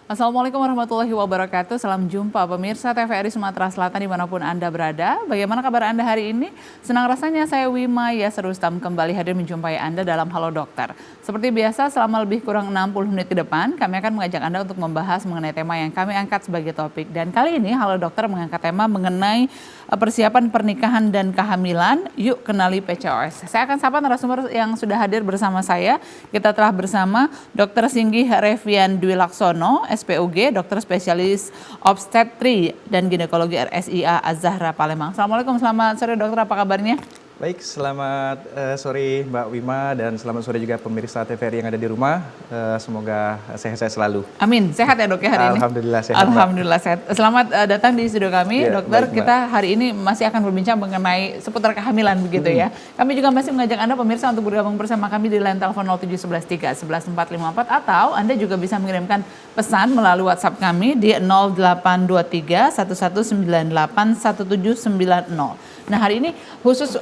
Assalamualaikum warahmatullahi wabarakatuh. Salam jumpa pemirsa TVRI Sumatera Selatan dimanapun Anda berada. Bagaimana kabar Anda hari ini? Senang rasanya saya Wima Yasir Rustam kembali hadir menjumpai Anda dalam Halo Dokter. Seperti biasa selama lebih kurang 60 menit ke depan kami akan mengajak Anda untuk membahas mengenai tema yang kami angkat sebagai topik. Dan kali ini Halo Dokter mengangkat tema mengenai persiapan pernikahan dan kehamilan. Yuk kenali PCOS. Saya akan sapa narasumber yang sudah hadir bersama saya. Kita telah bersama Dr. Singgih Revian Dwi Laksono, SPOG, dokter spesialis obstetri dan ginekologi RSIA Az-Zahra Palembang. Assalamualaikum, selamat sore dokter, apa kabarnya? Baik, selamat sore Mbak Wima dan selamat sore juga pemirsa TVRI yang ada di rumah. Semoga sehat-sehat selalu. Amin, sehat ya dok ya hari ini? Alhamdulillah sehat. Alhamdulillah sehat. Selamat datang di studio kami, Ya, dokter. baik, kita hari ini masih akan berbincang mengenai seputar kehamilan begitu ya. Kami juga masih mengajak Anda pemirsa untuk bergabung bersama kami di line telepon 07113 11454 atau Anda juga bisa mengirimkan pesan melalui WhatsApp kami di 0823 1198 1790. Nah hari ini khusus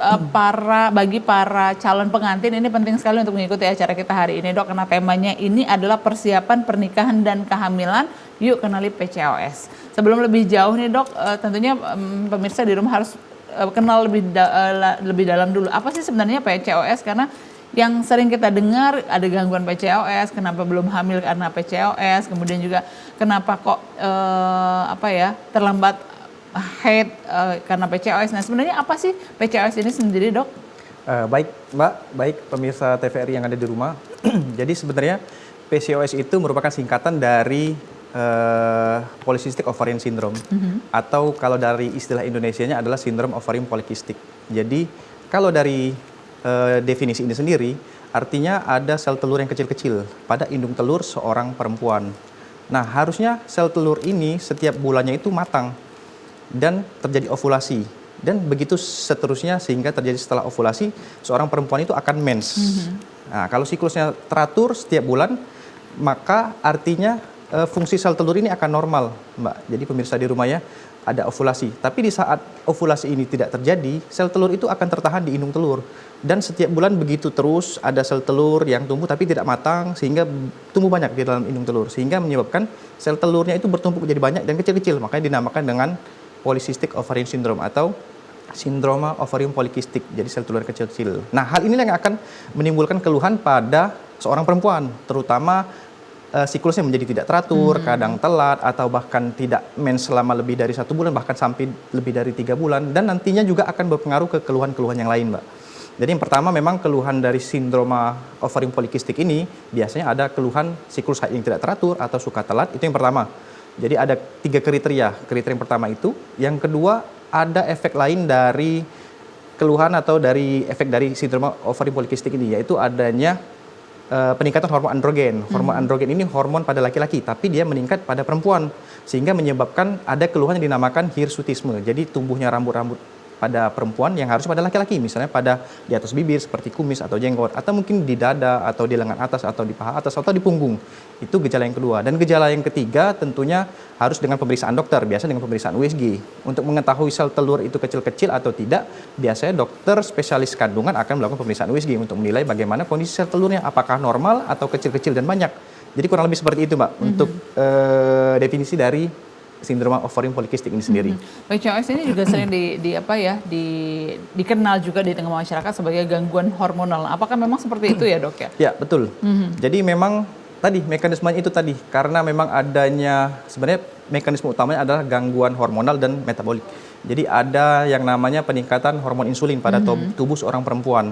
bagi para calon pengantin ini penting sekali untuk mengikuti acara kita hari ini dok, karena temanya ini adalah persiapan pernikahan dan kehamilan. Yuk kenali PCOS. Sebelum lebih jauh nih dok, tentunya pemirsa di rumah harus kenal lebih dalam dulu. Apa sih sebenarnya PCOS? Karena yang sering kita dengar ada gangguan PCOS, kenapa belum hamil karena PCOS, kemudian juga kenapa kok terlambat haid karena PCOS. Nah sebenarnya apa sih PCOS ini sendiri dok? Baik Mbak, baik pemirsa TVRI yang ada di rumah. Jadi sebenarnya PCOS itu merupakan singkatan dari Polycystic Ovarian Syndrome atau kalau dari istilah Indonesianya adalah sindrom ovarium polikistik. Jadi kalau dari definisi ini sendiri artinya ada sel telur yang kecil-kecil pada indung telur seorang perempuan. Nah harusnya sel telur ini setiap bulannya itu matang dan terjadi ovulasi dan begitu seterusnya sehingga terjadi setelah ovulasi seorang perempuan itu akan mens. Nah, kalau siklusnya teratur setiap bulan maka artinya fungsi sel telur ini akan normal, Mbak. Jadi pemirsa di rumah ya, ada ovulasi. Tapi di saat ovulasi ini tidak terjadi, sel telur itu akan tertahan di indung telur. Dan setiap bulan begitu terus ada sel telur yang tumbuh tapi tidak matang sehingga tumbuh banyak di dalam indung telur. Sehingga menyebabkan sel telurnya itu bertumpuk jadi banyak dan kecil-kecil. Makanya dinamakan dengan Polycystic Ovarian Syndrome atau sindroma ovarium polikistik, jadi sel telur kecil-kecil. Nah, hal ini yang akan menimbulkan keluhan pada seorang perempuan, terutama siklusnya menjadi tidak teratur, kadang telat, atau bahkan tidak mens selama lebih dari 1 bulan, bahkan sampai lebih dari 3 bulan, dan nantinya juga akan berpengaruh ke keluhan-keluhan yang lain, Mbak. Jadi yang pertama memang keluhan dari sindroma ovarium polikistik ini biasanya ada keluhan siklus haid yang tidak teratur atau suka telat, itu yang pertama. Jadi ada 3 kriteria. Kriteria yang pertama itu. Yang kedua, ada efek lain dari keluhan atau dari efek dari sindroma ovarium polikistik ini, yaitu adanya peningkatan hormon androgen. Hormon androgen ini hormon pada laki-laki, tapi dia meningkat pada perempuan. Sehingga menyebabkan ada keluhan yang dinamakan hirsutisme. Jadi tumbuhnya rambut-rambut pada perempuan yang harusnya pada laki-laki, misalnya pada di atas bibir seperti kumis atau jenggot, atau mungkin di dada atau di lengan atas atau di paha atas atau di punggung. Itu gejala yang kedua. Dan gejala yang ketiga tentunya harus dengan pemeriksaan dokter, biasa dengan pemeriksaan USG. Untuk mengetahui sel telur itu kecil-kecil atau tidak, biasanya dokter spesialis kandungan akan melakukan pemeriksaan USG untuk menilai bagaimana kondisi sel telurnya, apakah normal atau kecil-kecil dan banyak. Jadi kurang lebih seperti itu Mbak, untuk definisi dari sindroma ovarium polikistik ini sendiri. PCOS ini juga sering dikenal juga di tengah masyarakat sebagai gangguan hormonal. Apakah memang seperti itu ya dok ya? Ya betul. Jadi memang tadi mekanismenya itu tadi karena memang adanya sebenarnya mekanisme utamanya adalah gangguan hormonal dan metabolik. Jadi ada yang namanya peningkatan hormon insulin pada tubuh seorang perempuan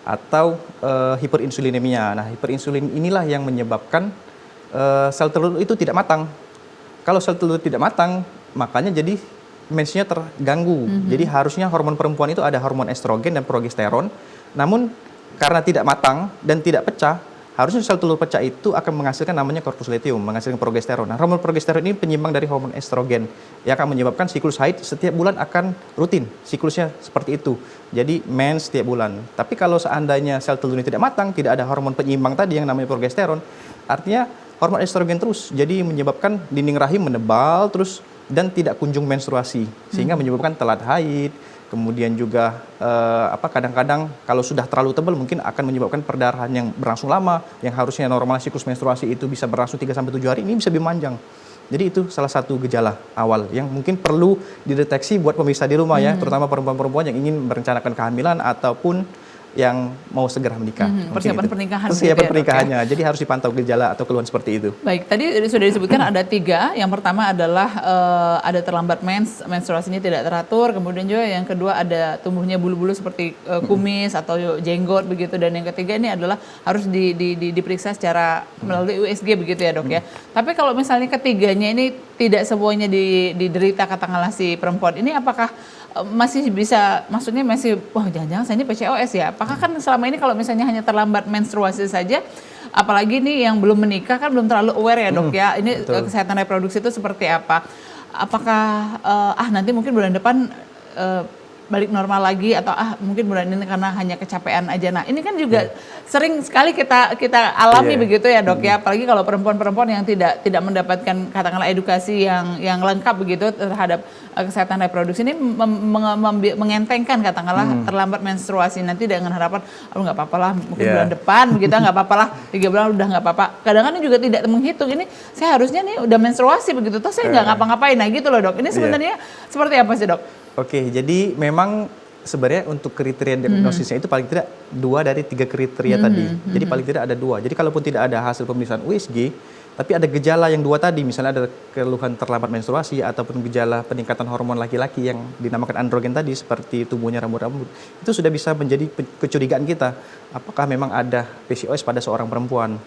atau hiperinsulinemia. Nah hiperinsulin inilah yang menyebabkan sel telur itu tidak matang. Kalau sel telur tidak matang, makanya jadi mensnya terganggu. Jadi harusnya hormon perempuan itu ada hormon estrogen dan progesteron. Namun karena tidak matang dan tidak pecah, harusnya sel telur pecah itu akan menghasilkan namanya corpus luteum, menghasilkan progesteron. Nah, hormon progesteron ini penyimbang dari hormon estrogen yang akan menyebabkan siklus haid setiap bulan akan rutin. Siklusnya seperti itu. Jadi mens setiap bulan. Tapi kalau seandainya sel telur ini tidak matang, tidak ada hormon penyimbang tadi yang namanya progesteron, artinya hormon estrogen terus, jadi menyebabkan dinding rahim menebal terus dan tidak kunjung menstruasi, sehingga menyebabkan telat haid, kemudian juga kadang-kadang kalau sudah terlalu tebal mungkin akan menyebabkan perdarahan yang berlangsung lama, yang harusnya normal siklus menstruasi itu bisa berlangsung 3-7 hari, ini bisa memanjang. Jadi itu salah satu gejala awal yang mungkin perlu dideteksi buat pemirsa di rumah ya, terutama perempuan-perempuan yang ingin merencanakan kehamilan ataupun yang mau segera menikah. Persiapan pernikahan. Persiapan pernikahannya. Jadi harus dipantau gejala atau keluhan seperti itu. Baik, tadi sudah disebutkan ada 3. Yang pertama adalah ada terlambat menstruasinya tidak teratur. Kemudian juga yang kedua ada tumbuhnya bulu-bulu seperti kumis atau jenggot begitu. Dan yang ketiga ini adalah harus diperiksa secara melalui USG begitu ya dok ya. Tapi kalau misalnya ketiganya ini tidak semuanya diderita katakanlah si perempuan ini, apakah masih bisa, maksudnya masih, wah jangan-jangan saya ini PCOS ya. Apakah kan selama ini kalau misalnya hanya terlambat menstruasi saja, apalagi nih yang belum menikah kan belum terlalu aware ya dok ya. Ini kesehatan reproduksi itu seperti apa? Apakah nanti mungkin bulan depan balik normal lagi, atau mungkin bulan ini karena hanya kecapean aja. Nah ini kan juga sering sekali kita alami begitu ya dok ya, apalagi kalau perempuan-perempuan yang tidak mendapatkan katakanlah edukasi yang lengkap begitu terhadap kesehatan reproduksi ini, mengentengkan katakanlah terlambat menstruasi nanti dengan harapan nggak apa-apa lah mungkin bulan depan begitu, nggak apa-apa lah 3 bulan udah nggak apa-apa. Kadang-kadang juga tidak menghitung, ini saya harusnya nih udah menstruasi begitu, toh saya nggak ngapa-ngapain. Nah gitu loh dok, ini sebenarnya seperti apa sih dok? Oke, jadi memang sebenarnya untuk kriteria diagnosisnya itu paling tidak 2 dari 3 kriteria tadi. Jadi paling tidak ada 2. Jadi kalaupun tidak ada hasil pemeriksaan USG, tapi ada gejala yang 2 tadi, misalnya ada keluhan terlambat menstruasi ataupun gejala peningkatan hormon laki-laki yang dinamakan androgen tadi, seperti tumbuhnya rambut-rambut, itu sudah bisa menjadi kecurigaan kita. Apakah memang ada PCOS pada seorang perempuan?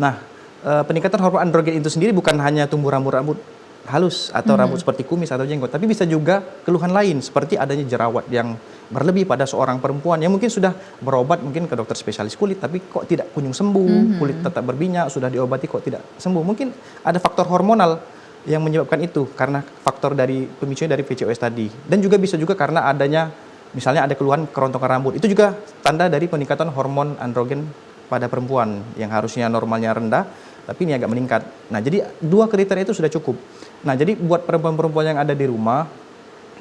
Nah, peningkatan hormon androgen itu sendiri bukan hanya tumbuh rambut-rambut halus atau rambut seperti kumis atau jenggot, tapi bisa juga keluhan lain seperti adanya jerawat yang berlebih pada seorang perempuan yang mungkin sudah berobat mungkin ke dokter spesialis kulit tapi kok tidak kunjung sembuh, kulit tetap berminyak, sudah diobati kok tidak sembuh. Mungkin ada faktor hormonal yang menyebabkan itu karena faktor dari pemicunya dari PCOS tadi, dan juga bisa juga karena adanya misalnya ada keluhan kerontokan rambut, itu juga tanda dari peningkatan hormon androgen pada perempuan yang harusnya normalnya rendah tapi ini agak meningkat. Nah, jadi 2 kriteria itu sudah cukup. Nah, jadi buat perempuan-perempuan yang ada di rumah,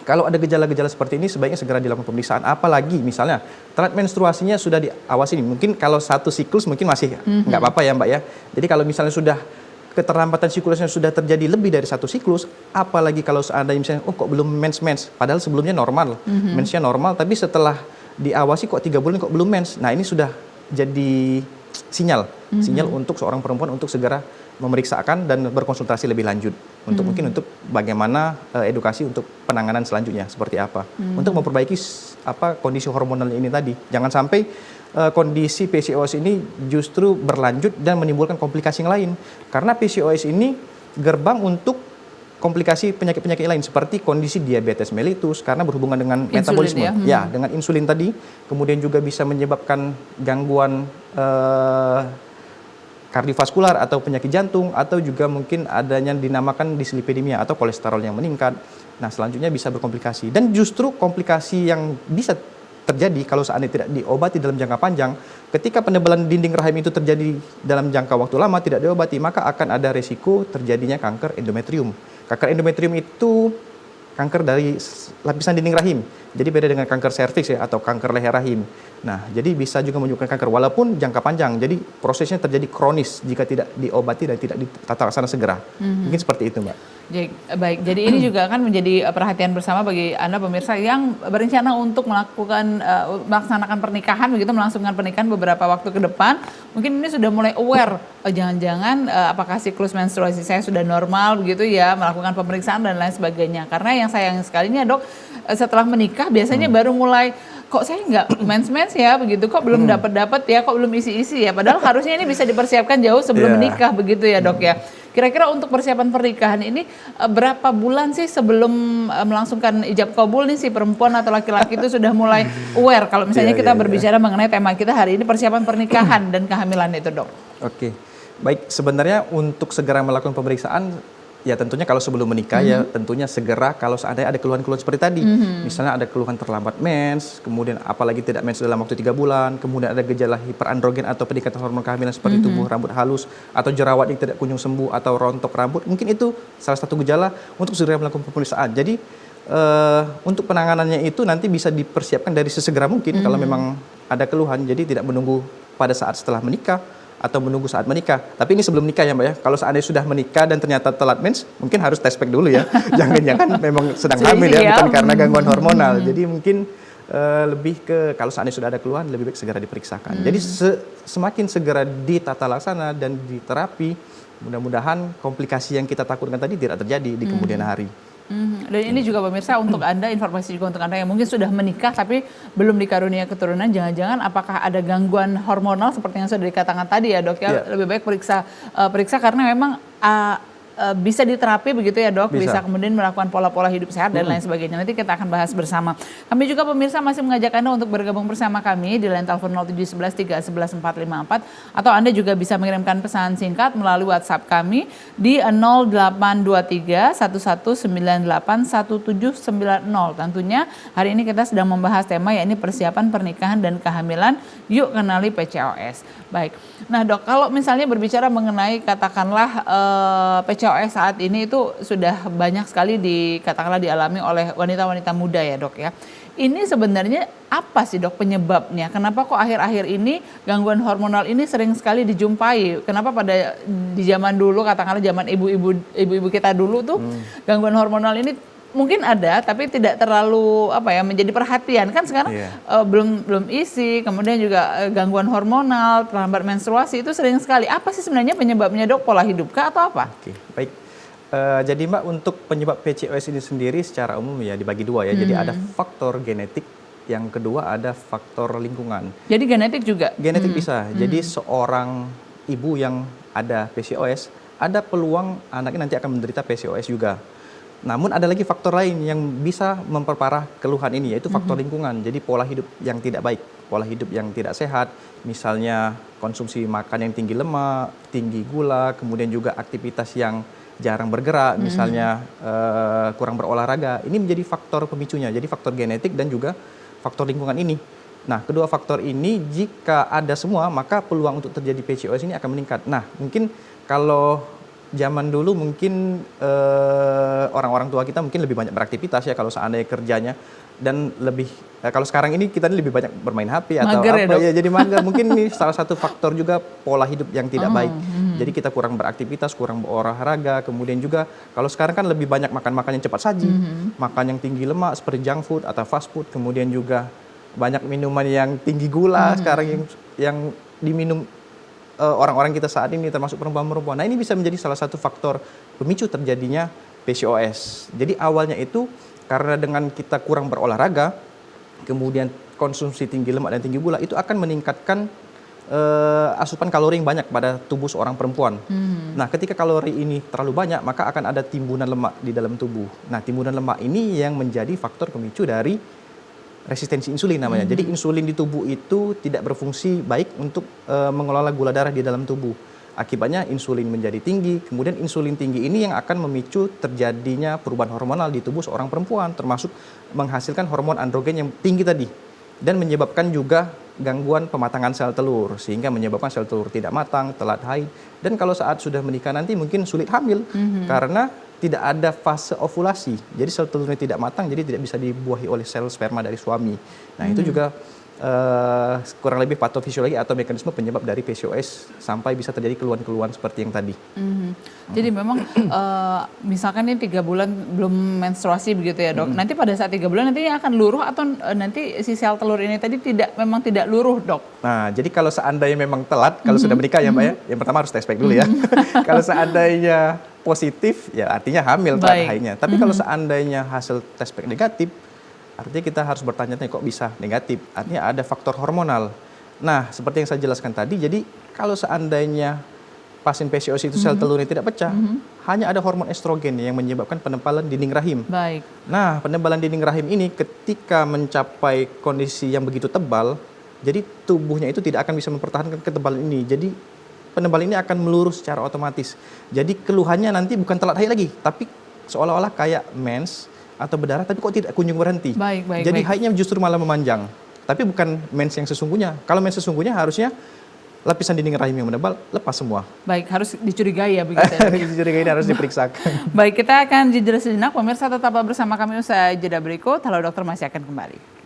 kalau ada gejala-gejala seperti ini sebaiknya segera dilakukan pemeriksaan. Apalagi misalnya telat menstruasinya sudah diawasi nih. Mungkin kalau 1 siklus mungkin masih nggak apa-apa ya Mbak ya. Jadi kalau misalnya sudah keterlambatan siklusnya sudah terjadi lebih dari 1 siklus, apalagi kalau seandainya misalnya kok belum mens, padahal sebelumnya normal, mensnya normal, tapi setelah diawasi kok 3 bulan kok belum mens. Nah, ini sudah jadi sinyal untuk seorang perempuan untuk segera memeriksakan dan berkonsultasi lebih lanjut untuk mungkin untuk bagaimana edukasi untuk penanganan selanjutnya seperti apa untuk memperbaiki kondisi hormonal ini tadi. Jangan sampai kondisi PCOS ini justru berlanjut dan menimbulkan komplikasi yang lain, karena PCOS ini gerbang untuk komplikasi penyakit-penyakit lain seperti kondisi diabetes mellitus karena berhubungan dengan metabolisme ya dengan insulin tadi, kemudian juga bisa menyebabkan gangguan kardiovaskular atau penyakit jantung, atau juga mungkin adanya dinamakan dislipidemia atau kolesterol yang meningkat. Nah, selanjutnya bisa berkomplikasi, dan justru komplikasi yang bisa terjadi kalau seandainya tidak diobati dalam jangka panjang, ketika penebalan dinding rahim itu terjadi dalam jangka waktu lama tidak diobati, maka akan ada resiko terjadinya kanker endometrium. Kanker endometrium itu kanker dari lapisan dinding rahim. Jadi beda dengan kanker serviks ya atau kanker leher rahim. Nah, jadi bisa juga menyebabkan kanker walaupun jangka panjang. Jadi prosesnya terjadi kronis jika tidak diobati dan tidak ditata laksana segera. Mungkin seperti itu, Mbak. Baik, jadi ini juga akan menjadi perhatian bersama bagi Anda pemirsa yang berencana untuk melaksanakan pernikahan begitu, melangsungkan pernikahan beberapa waktu ke depan. Mungkin ini sudah mulai aware, jangan-jangan apakah siklus menstruasi saya sudah normal begitu ya, melakukan pemeriksaan dan lain sebagainya. Karena yang sayang sekali ini dok, setelah menikah biasanya baru mulai, kok saya nggak mens ya begitu, kok belum dapat ya, kok belum isi ya, padahal harusnya ini bisa dipersiapkan jauh sebelum menikah begitu ya dok ya. Kira-kira untuk persiapan pernikahan ini berapa bulan sih sebelum melangsungkan ijab kabul nih si perempuan atau laki-laki itu sudah mulai aware kalau misalnya kita berbicara mengenai tema kita hari ini, persiapan pernikahan dan kehamilan itu dok? Oke, baik, sebenarnya untuk segera melakukan pemeriksaan ya tentunya kalau sebelum menikah ya tentunya segera kalau seandainya ada keluhan-keluhan seperti tadi. Misalnya ada keluhan terlambat mens, kemudian apalagi tidak mens dalam waktu 3 bulan, kemudian ada gejala hiperandrogen atau peningkatan hormon kehamilan seperti tumbuh rambut halus atau jerawat yang tidak kunjung sembuh atau rontok rambut, mungkin itu salah satu gejala untuk segera melakukan pemeriksaan. Jadi untuk penanganannya itu nanti bisa dipersiapkan dari sesegera mungkin kalau memang ada keluhan. Jadi tidak menunggu pada saat setelah menikah atau menunggu saat menikah. Tapi ini sebelum nikah ya Mbak ya. Kalau seandainya sudah menikah dan ternyata telat mens, mungkin harus tes pack dulu ya. Jangan-jangan memang sedang hamil ya, bukan karena gangguan hormonal. Jadi mungkin lebih ke kalau seandainya sudah ada keluhan, lebih baik segera diperiksakan. Jadi semakin segera ditata laksana dan diterapi, mudah-mudahan komplikasi yang kita takutkan tadi tidak terjadi di kemudian hari. Dan ini juga pemirsa untuk Anda, informasi juga untuk Anda yang mungkin sudah menikah tapi belum dikarunia keturunan, jangan-jangan apakah ada gangguan hormonal seperti yang sudah dikatakan tadi ya Dok ya, lebih baik periksa karena memang bisa diterapi begitu ya Dok, bisa kemudian melakukan pola-pola hidup sehat dan lain sebagainya. Nanti kita akan bahas bersama. Kami juga pemirsa masih mengajak Anda untuk bergabung bersama kami di line telepon 0711 311 454 atau Anda juga bisa mengirimkan pesan singkat melalui WhatsApp kami di 0823 1198 1790. Tentunya hari ini kita sedang membahas tema yakni persiapan pernikahan dan kehamilan. Yuk kenali PCOS. Baik. Nah Dok, kalau misalnya berbicara mengenai katakanlah PCOS saat ini itu sudah banyak sekali katakanlah dialami oleh wanita-wanita muda ya Dok ya. Ini sebenarnya apa sih Dok penyebabnya? Kenapa kok akhir-akhir ini gangguan hormonal ini sering sekali dijumpai? Kenapa pada di zaman dulu katakanlah zaman ibu-ibu kita dulu tuh gangguan hormonal ini mungkin ada tapi tidak terlalu menjadi perhatian kan sekarang belum isi, kemudian juga gangguan hormonal, terlambat menstruasi itu sering sekali. Apa sih sebenarnya penyebabnya Dok? Pola hidup kah atau apa? Oke, baik. Jadi Mbak, untuk penyebab PCOS ini sendiri secara umum ya dibagi dua ya. Jadi ada faktor genetik, yang kedua ada faktor lingkungan. Jadi genetik juga? Genetik bisa. Jadi seorang ibu yang ada PCOS, ada peluang anaknya nanti akan menderita PCOS juga. Namun ada lagi faktor lain yang bisa memperparah keluhan ini, yaitu faktor lingkungan. Jadi pola hidup yang tidak baik, pola hidup yang tidak sehat, misalnya konsumsi makan yang tinggi lemak, tinggi gula, kemudian juga aktivitas yang jarang bergerak, misalnya kurang berolahraga. Ini menjadi faktor pemicunya, jadi faktor genetik dan juga faktor lingkungan ini. Nah, kedua faktor ini jika ada semua, maka peluang untuk terjadi PCOS ini akan meningkat. Nah, mungkin kalau zaman dulu mungkin orang-orang tua kita mungkin lebih banyak beraktivitas ya kalau seandainya kerjanya, dan lebih kalau sekarang ini kita lebih banyak bermain HP atau mager apa ya jadi mager. Mungkin ini salah satu faktor juga pola hidup yang tidak baik. Jadi kita kurang beraktivitas, kurang berolahraga, kemudian juga kalau sekarang kan lebih banyak makan yang cepat saji, makan yang tinggi lemak seperti junk food atau fast food, kemudian juga banyak minuman yang tinggi gula sekarang yang diminum orang-orang kita saat ini termasuk perempuan-perempuan. Nah, ini bisa menjadi salah satu faktor pemicu terjadinya PCOS. Jadi awalnya itu karena dengan kita kurang berolahraga, kemudian konsumsi tinggi lemak dan tinggi gula itu akan meningkatkan asupan kalori yang banyak pada tubuh seorang perempuan. Nah, ketika kalori ini terlalu banyak, maka akan ada timbunan lemak di dalam tubuh. Nah, timbunan lemak ini yang menjadi faktor pemicu dari resistensi insulin namanya. Jadi insulin di tubuh itu tidak berfungsi baik untuk mengelola gula darah di dalam tubuh. Akibatnya insulin menjadi tinggi, kemudian insulin tinggi ini yang akan memicu terjadinya perubahan hormonal di tubuh seorang perempuan, termasuk menghasilkan hormon androgen yang tinggi tadi, dan menyebabkan juga gangguan pematangan sel telur, sehingga menyebabkan sel telur tidak matang, telat haid, dan kalau saat sudah menikah nanti mungkin sulit hamil, karena tidak ada fase ovulasi. Jadi sel telurnya tidak matang, jadi tidak bisa dibuahi oleh sel sperma dari suami. Nah, itu juga kurang lebih patofisiologi atau mekanisme penyebab dari PCOS sampai bisa terjadi keluhan-keluhan seperti yang tadi. Jadi memang misalkan ini 3 bulan belum menstruasi begitu ya Dok. Nanti pada saat 3 bulan nanti akan luruh atau nanti si sel telur ini tadi memang tidak luruh Dok? Nah, jadi kalau seandainya memang telat, kalau sudah menikah ya Mbak ya, yang pertama harus tes pack dulu ya. Kalau seandainya positif ya artinya hamil telat haidnya. Tapi kalau seandainya hasil tes pack negatif, artinya kita harus bertanya-tanya kok bisa negatif. Artinya ada faktor hormonal. Nah, seperti yang saya jelaskan tadi, jadi kalau seandainya pasien PCOS itu sel telurnya tidak pecah, hanya ada hormon estrogen yang menyebabkan penebalan dinding rahim. Baik. Nah, penebalan dinding rahim ini ketika mencapai kondisi yang begitu tebal, jadi tubuhnya itu tidak akan bisa mempertahankan ketebalan ini. Jadi penebalan ini akan melurus secara otomatis. Jadi keluhannya nanti bukan telat haid lagi, tapi seolah-olah kayak mens atau berdarah, tapi kok tidak kunjung berhenti. Jadi haidnya justru malah memanjang. Tapi bukan mens yang sesungguhnya. Kalau mens sesungguhnya harusnya lapisan dinding rahim yang menebal lepas semua. Baik, harus dicurigai ya begitu. Ya, Dok? Dicurigai ini harus diperiksakan. Baik, kita akan jeda sejenak. Pemirsa tetaplah bersama kami usai jeda berikut. Halo Dokter masih akan kembali.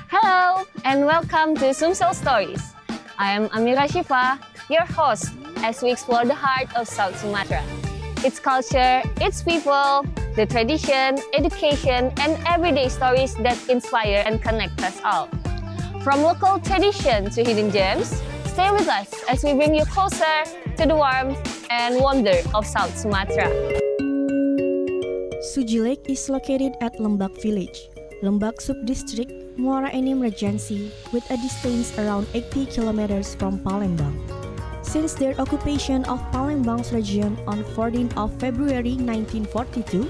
Hello and welcome to Sumsel Stories. I am Amira Shifa, your host, as we explore the heart of South Sumatra. Its culture, its people, the tradition, education, and everyday stories that inspire and connect us all. From local tradition to hidden gems, stay with us as we bring you closer to the warmth and wonder of South Sumatra. Suji Lake is located at Lembak Village, Lembak Subdistrict, Muara Enim Regency, with a distance around 80 kilometers from Palembang. Since their occupation of Palembang's region on 14th of February 1942,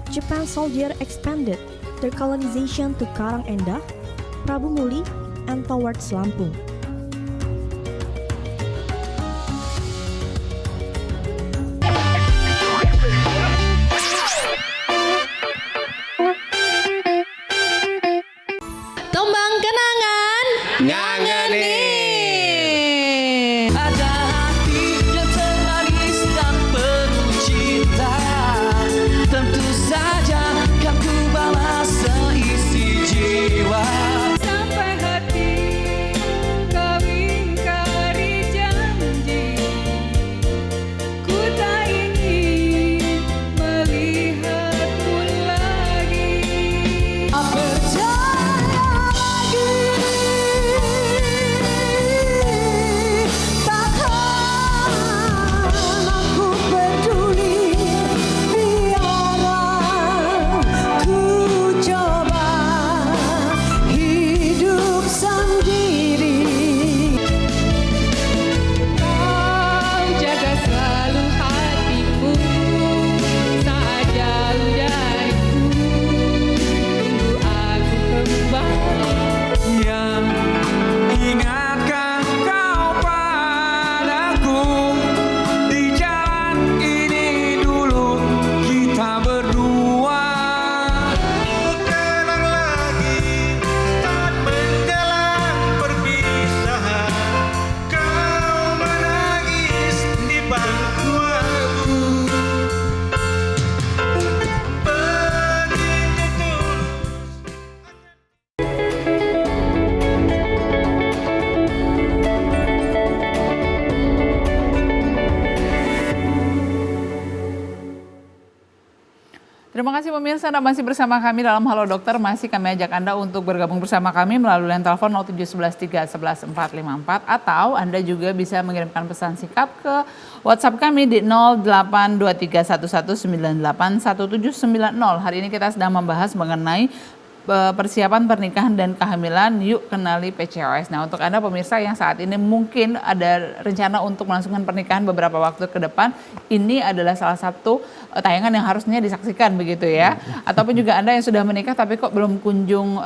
Japan soldiers expanded their colonization to Karang Endah, Prabu Muli, and towards Lampung. Tembang kenangan ngangeni. Ada hati yang termanis dan penuh cinta. Tentu saja kan ku balas seisi jiwa. Sampai hati kau ingkari janji. Ku tak ingin melihatmu lagi. Percaya lagi, takkan aku peduli, biarlah ku coba hidup sendiri. Kau jaga selalu hatiku saat jauh dariku. Tunggu aku kembali. Yang ingatkah kau padaku di jalan ini dulu kita berdua. Kenang lagi saat menjelang perpisahan, kau menangis di bangku aku. Begitu tulus. Terima kasih pemirsa Anda masih bersama kami dalam Halo Dokter. Masih kami ajak Anda untuk bergabung bersama kami melalui line telepon 07113 11 454 atau Anda juga bisa mengirimkan pesan singkat ke WhatsApp kami di 082311981790. Hari ini kita sedang membahas mengenai persiapan pernikahan dan kehamilan. Yuk kenali PCOS. Nah, untuk Anda pemirsa yang saat ini mungkin ada rencana untuk melangsungkan pernikahan beberapa waktu ke depan, ini adalah salah satu tayangan yang harusnya disaksikan begitu ya. Ataupun juga Anda yang sudah menikah tapi kok belum kunjung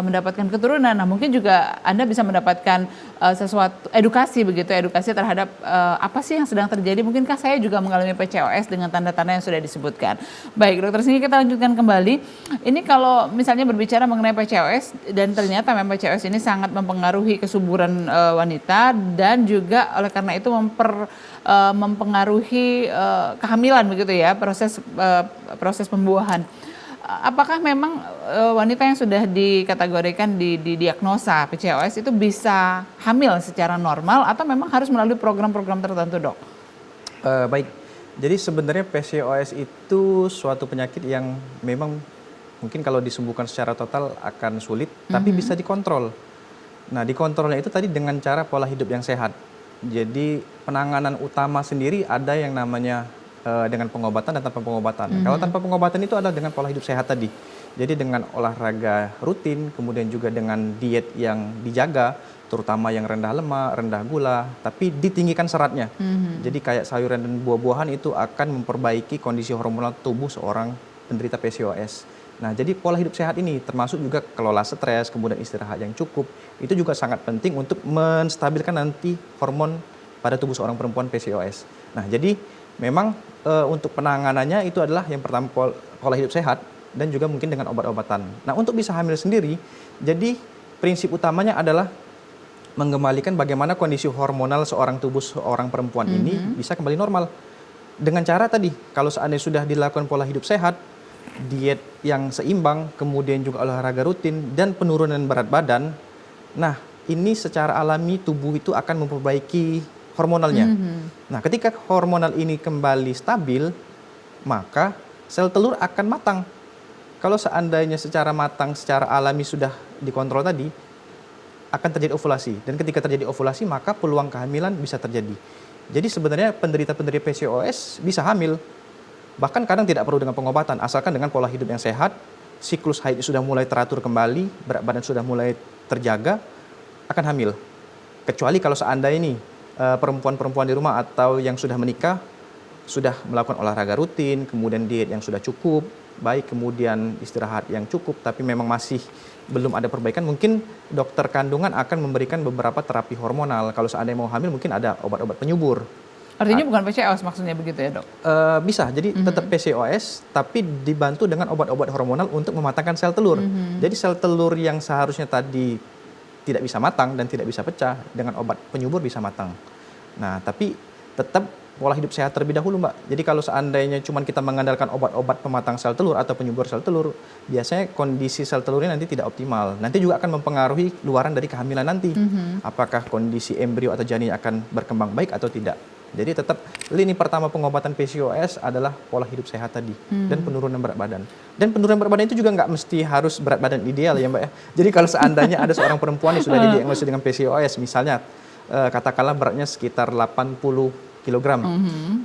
mendapatkan keturunan. Nah, mungkin juga Anda bisa mendapatkan sesuatu edukasi begitu, edukasi terhadap apa sih yang sedang terjadi. Mungkinkah saya juga mengalami PCOS dengan tanda-tanda yang sudah disebutkan. Baik, dokter, sini kita lanjutkan kembali. Ini kalau misalnya berbicara mengenai PCOS dan ternyata memang PCOS ini sangat mempengaruhi kesuburan wanita dan juga oleh karena itu mempengaruhi kehamilan begitu ya, proses pembuahan. Apakah memang wanita yang sudah dikategorikan di diagnosa PCOS itu bisa hamil secara normal atau memang harus melalui program-program tertentu, Dok? Baik, jadi sebenarnya PCOS itu suatu penyakit yang memang mungkin kalau disembuhkan secara total akan sulit, tapi bisa dikontrol. Nah, dikontrolnya itu tadi dengan cara pola hidup yang sehat. Jadi penanganan utama sendiri ada yang namanya dengan pengobatan dan tanpa pengobatan. Kalau tanpa pengobatan itu adalah dengan pola hidup sehat tadi. Jadi dengan olahraga rutin, kemudian juga dengan diet yang dijaga, terutama yang rendah lemak, rendah gula, tapi ditinggikan seratnya. Jadi kayak sayuran dan buah-buahan itu akan memperbaiki kondisi hormonal tubuh seorang penderita PCOS. Nah, jadi pola hidup sehat ini termasuk juga kelola stres, kemudian istirahat yang cukup, itu juga sangat penting untuk menstabilkan nanti hormon pada tubuh seorang perempuan PCOS. Nah, jadi memang untuk penanganannya itu adalah yang pertama pola hidup sehat dan juga mungkin dengan obat-obatan. Nah, untuk bisa hamil sendiri, jadi prinsip utamanya adalah mengembalikan bagaimana kondisi hormonal tubuh seorang perempuan ini bisa kembali normal. Dengan cara tadi, kalau seandainya sudah dilakukan pola hidup sehat, diet yang seimbang, kemudian juga olahraga rutin, dan penurunan berat badan, nah ini secara alami tubuh itu akan memperbaiki hormonalnya. Nah, ketika hormonal ini kembali stabil, maka sel telur akan matang. Kalau seandainya secara matang, secara alami sudah dikontrol tadi, akan terjadi ovulasi. Dan ketika terjadi ovulasi, maka peluang kehamilan bisa terjadi. Jadi sebenarnya penderita-penderita PCOS bisa hamil. Bahkan kadang tidak perlu dengan pengobatan, asalkan dengan pola hidup yang sehat, siklus haid sudah mulai teratur kembali, berat badan sudah mulai terjaga, akan hamil. Kecuali kalau seandainya ini perempuan-perempuan di rumah atau yang sudah menikah, sudah melakukan olahraga rutin, kemudian diet yang sudah cukup, baik kemudian istirahat yang cukup, tapi memang masih belum ada perbaikan, mungkin dokter kandungan akan memberikan beberapa terapi hormonal. Kalau seandainya mau hamil, mungkin ada obat-obat penyubur. Artinya bukan PCOS maksudnya begitu ya, Dok? Bisa, jadi tetap PCOS, tapi dibantu dengan obat-obat hormonal untuk mematangkan sel telur. Jadi sel telur yang seharusnya tadi tidak bisa matang dan tidak bisa pecah, dengan obat penyubur bisa matang. Nah, tapi tetap pola hidup sehat terlebih dahulu, Mbak. Jadi kalau seandainya cuma kita mengandalkan obat-obat pematang sel telur atau penyubur sel telur, biasanya kondisi sel telurnya nanti tidak optimal. Nanti juga akan mempengaruhi luaran dari kehamilan nanti. Apakah kondisi embrio atau janin akan berkembang baik atau tidak. Jadi tetap lini pertama pengobatan PCOS adalah pola hidup sehat tadi dan penurunan berat badan. Dan penurunan berat badan itu juga nggak mesti harus berat badan ideal ya, Mbak ya. Jadi kalau seandainya ada seorang perempuan yang sudah didiagnosis dengan PCOS, misalnya katakanlah beratnya sekitar 80 kilogram.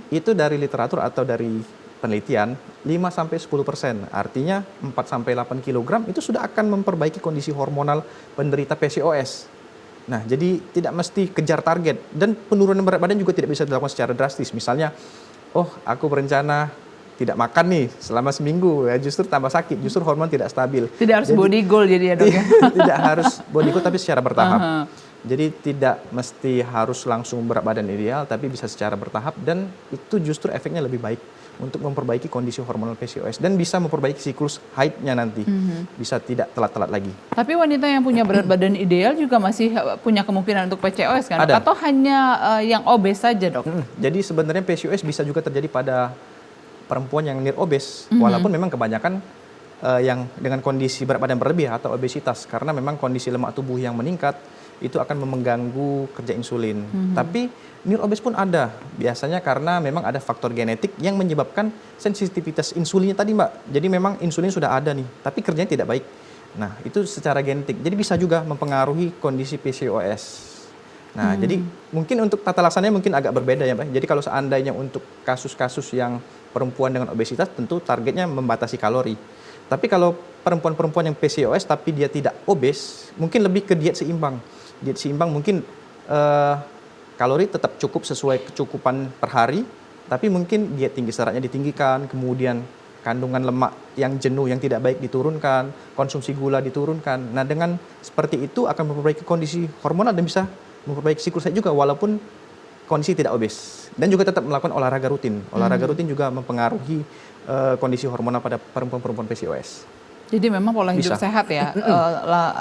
Itu dari literatur atau dari penelitian 5-10%. Artinya 4-8 kilogram itu sudah akan memperbaiki kondisi hormonal penderita PCOS. Nah, jadi tidak mesti kejar target, dan penurunan berat badan juga tidak bisa dilakukan secara drastis. Misalnya, oh aku berencana tidak makan nih selama seminggu, ya justru tambah sakit, justru hormon tidak stabil. Tidak harus body goal jadi ya, Dok ya? Tidak harus body goal, tapi secara bertahap. Jadi tidak mesti harus langsung berat badan ideal, tapi bisa secara bertahap, dan itu justru efeknya lebih baik untuk memperbaiki kondisi hormonal PCOS dan bisa memperbaiki siklus haidnya nanti. Bisa tidak telat-telat lagi. Tapi wanita yang punya berat badan ideal juga masih punya kemungkinan untuk PCOS kan? Ada. Atau hanya yang obes saja, Dok? Jadi sebenarnya PCOS bisa juga terjadi pada perempuan yang near obes, walaupun memang kebanyakan yang dengan kondisi berat badan berlebih atau obesitas, karena memang kondisi lemak tubuh yang meningkat itu akan mengganggu kerja insulin. Tapi near obes pun ada, biasanya karena memang ada faktor genetik yang menyebabkan sensitivitas insulinnya tadi, Mbak. Jadi memang insulin sudah ada nih, tapi kerjanya tidak baik. Nah, itu secara genetik. Jadi bisa juga mempengaruhi kondisi PCOS. Nah, jadi mungkin untuk tata laksananya mungkin agak berbeda ya, Mbak. Jadi kalau seandainya untuk kasus-kasus yang perempuan dengan obesitas, tentu targetnya membatasi kalori. Tapi kalau perempuan-perempuan yang PCOS tapi dia tidak obes, mungkin lebih ke diet seimbang. Diet seimbang mungkin kalori tetap cukup sesuai kecukupan per hari, tapi mungkin diet tinggi seratnya ditinggikan, kemudian kandungan lemak yang jenuh yang tidak baik diturunkan, konsumsi gula diturunkan. Nah, dengan seperti itu akan memperbaiki kondisi hormonal dan bisa memperbaiki siklus haid juga walaupun kondisi tidak obes. Dan juga tetap melakukan olahraga rutin. Olahraga rutin juga mempengaruhi kondisi hormonal pada perempuan-perempuan PCOS. Jadi memang pola hidup Bisa. sehat ya,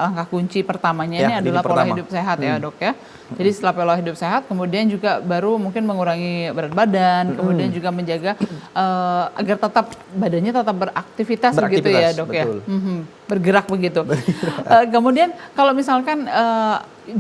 langkah kunci pertamanya Ya, ini adalah pola pertama. hidup sehat ya, Dok ya. Jadi setelah pola hidup sehat, kemudian juga baru mungkin mengurangi berat badan, kemudian juga menjaga agar tetap badannya tetap beraktivitas begitu ya, Dok betul. ya. Bergerak begitu. Kemudian kalau misalkan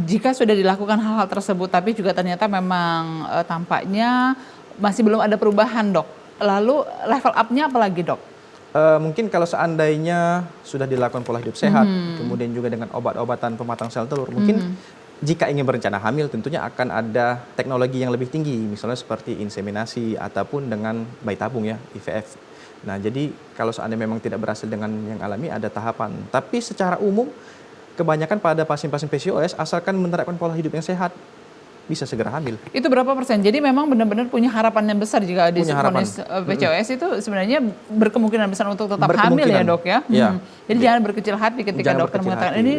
jika sudah dilakukan hal-hal tersebut, tapi juga ternyata memang tampaknya masih belum ada perubahan, Dok. Lalu level up-nya apa lagi, Dok? Mungkin kalau seandainya sudah dilakukan pola hidup sehat, kemudian juga dengan obat-obatan pematang sel telur, mungkin jika ingin berencana hamil tentunya akan ada teknologi yang lebih tinggi, misalnya seperti inseminasi ataupun dengan bayi tabung ya, IVF. Nah, jadi kalau seandainya memang tidak berhasil dengan yang alami, ada tahapan. Tapi secara umum kebanyakan pada pasien-pasien PCOS asalkan menerapkan pola hidup yang sehat bisa segera hamil. Itu berapa persen? Jadi memang benar-benar punya harapan yang besar jika Punya harapan. divonis PCOS itu sebenarnya berkemungkinan besar untuk tetap hamil ya, Dok ya. Iya. Jadi jangan berkecil hati ketika Jangan dokter berkecil mengatakan hati. ini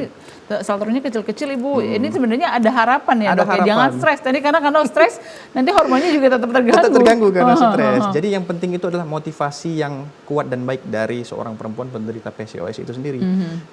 salturnya kecil-kecil Ibu. Ini sebenarnya ada harapan ya, Ada Dok ya. Jangan harapan. stres. Tadi karena kalau stres nanti hormonnya juga tetap terganggu. Tetap terganggu karena stres. Jadi yang penting itu adalah motivasi yang kuat dan baik dari seorang perempuan penderita PCOS itu sendiri.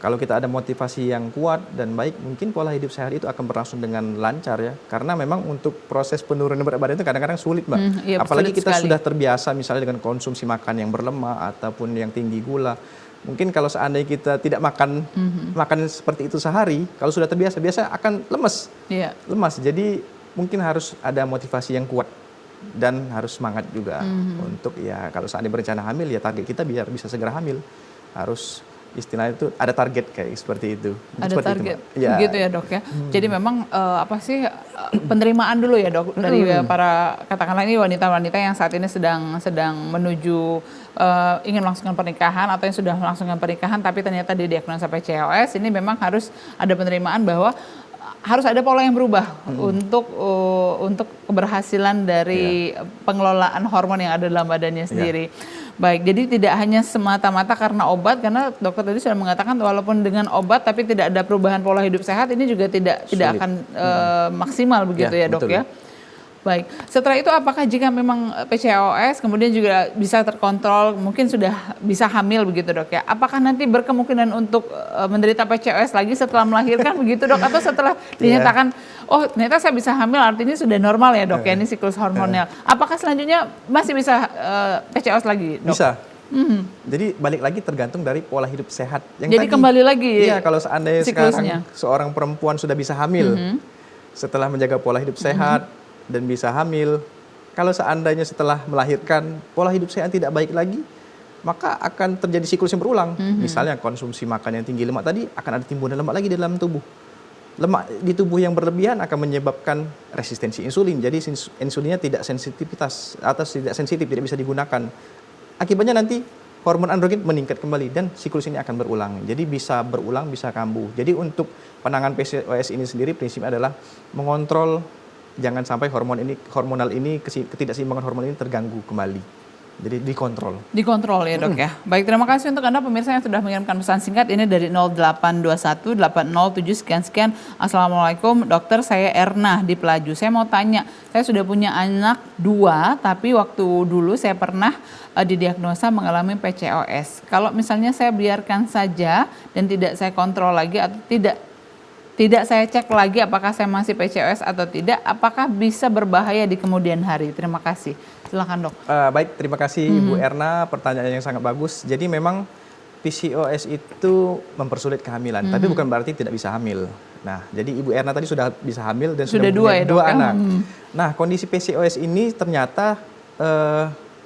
Kalau kita ada motivasi yang kuat dan baik, mungkin pola hidup sehat itu akan berlangsung dengan lancar ya. Karena memang untuk proses penurunan berat badan itu kadang-kadang sulit, Mbak. Iya, Apalagi sulit kita sekali. sudah terbiasa misalnya dengan konsumsi makan yang berlemak ataupun yang tinggi gula. Mungkin kalau seandainya kita tidak makan makan seperti itu sehari, kalau sudah terbiasa biasa akan lemes. Iya. Lemas. Jadi mungkin harus ada motivasi yang kuat dan harus semangat juga untuk ya kalau seandainya berencana hamil ya target kita biar bisa segera hamil. Harus istilahnya itu ada target kayak seperti itu. Ada Seperti target, itu, Mbak. gitu ya, Dok ya. Jadi memang penerimaan dulu ya, Dok, dari para katakanlah ini wanita-wanita yang saat ini sedang menuju ingin melangsungkan pernikahan atau yang sudah melangsungkan pernikahan tapi ternyata didiagnosa PCOS, ini memang harus ada penerimaan bahwa harus ada pola yang berubah untuk keberhasilan dari pengelolaan hormon yang ada dalam badannya sendiri. Baik, jadi tidak hanya semata-mata karena obat, karena dokter tadi sudah mengatakan walaupun dengan obat tapi tidak ada perubahan pola hidup sehat, ini juga tidak akan maksimal begitu ya, Dok betul. ya. Baik, setelah itu apakah jika memang PCOS kemudian juga bisa terkontrol, mungkin sudah bisa hamil begitu, Dok ya? Apakah nanti berkemungkinan untuk menderita PCOS lagi setelah melahirkan begitu, Dok? Atau setelah dinyatakan, oh ternyata saya bisa hamil, artinya sudah normal ya, Dok ya, ini siklus hormonal. Apakah selanjutnya masih bisa PCOS lagi, Dok? Bisa. Jadi balik lagi tergantung dari pola hidup sehat yang Jadi tadi. kembali lagi Iya, kalau seandainya siklusnya. sekarang seorang perempuan sudah bisa hamil setelah menjaga pola hidup sehat dan bisa hamil, kalau seandainya setelah melahirkan pola hidup sehat tidak baik lagi, maka akan terjadi siklus yang berulang. Misalnya konsumsi makan yang tinggi lemak tadi akan ada timbunan lemak lagi di dalam tubuh. Lemak di tubuh yang berlebihan akan menyebabkan resistensi insulin. Jadi insulinnya tidak sensitivitas atau tidak sensitif, tidak bisa digunakan. Akibatnya nanti hormon androgen meningkat kembali dan siklus ini akan berulang. Jadi bisa berulang, bisa kambuh. Jadi untuk penanganan PCOS ini sendiri prinsipnya adalah mengontrol jangan sampai hormonal ini ketidakseimbangan hormon ini terganggu kembali. Jadi dikontrol. Dikontrol ya, Dok ya. Baik, terima kasih untuk Anda pemirsa yang sudah mengirimkan pesan singkat ini dari 0821 807 sekian. Assalamualaikum, dokter, saya Erna di Pelaju. Saya mau tanya, saya sudah punya anak 2, tapi waktu dulu saya pernah didiagnosa mengalami PCOS. Kalau misalnya saya biarkan saja dan tidak saya kontrol lagi atau tidak saya cek lagi apakah saya masih PCOS atau tidak, apakah bisa berbahaya di kemudian hari? Terima kasih. Silakan, Dok. Baik, terima kasih Ibu Erna, pertanyaan yang sangat bagus. Jadi memang PCOS itu mempersulit kehamilan, tapi bukan berarti tidak bisa hamil. Nah, jadi Ibu Erna tadi sudah bisa hamil dan sudah Sudah mempunyai 2 anak. Nah, kondisi PCOS ini ternyata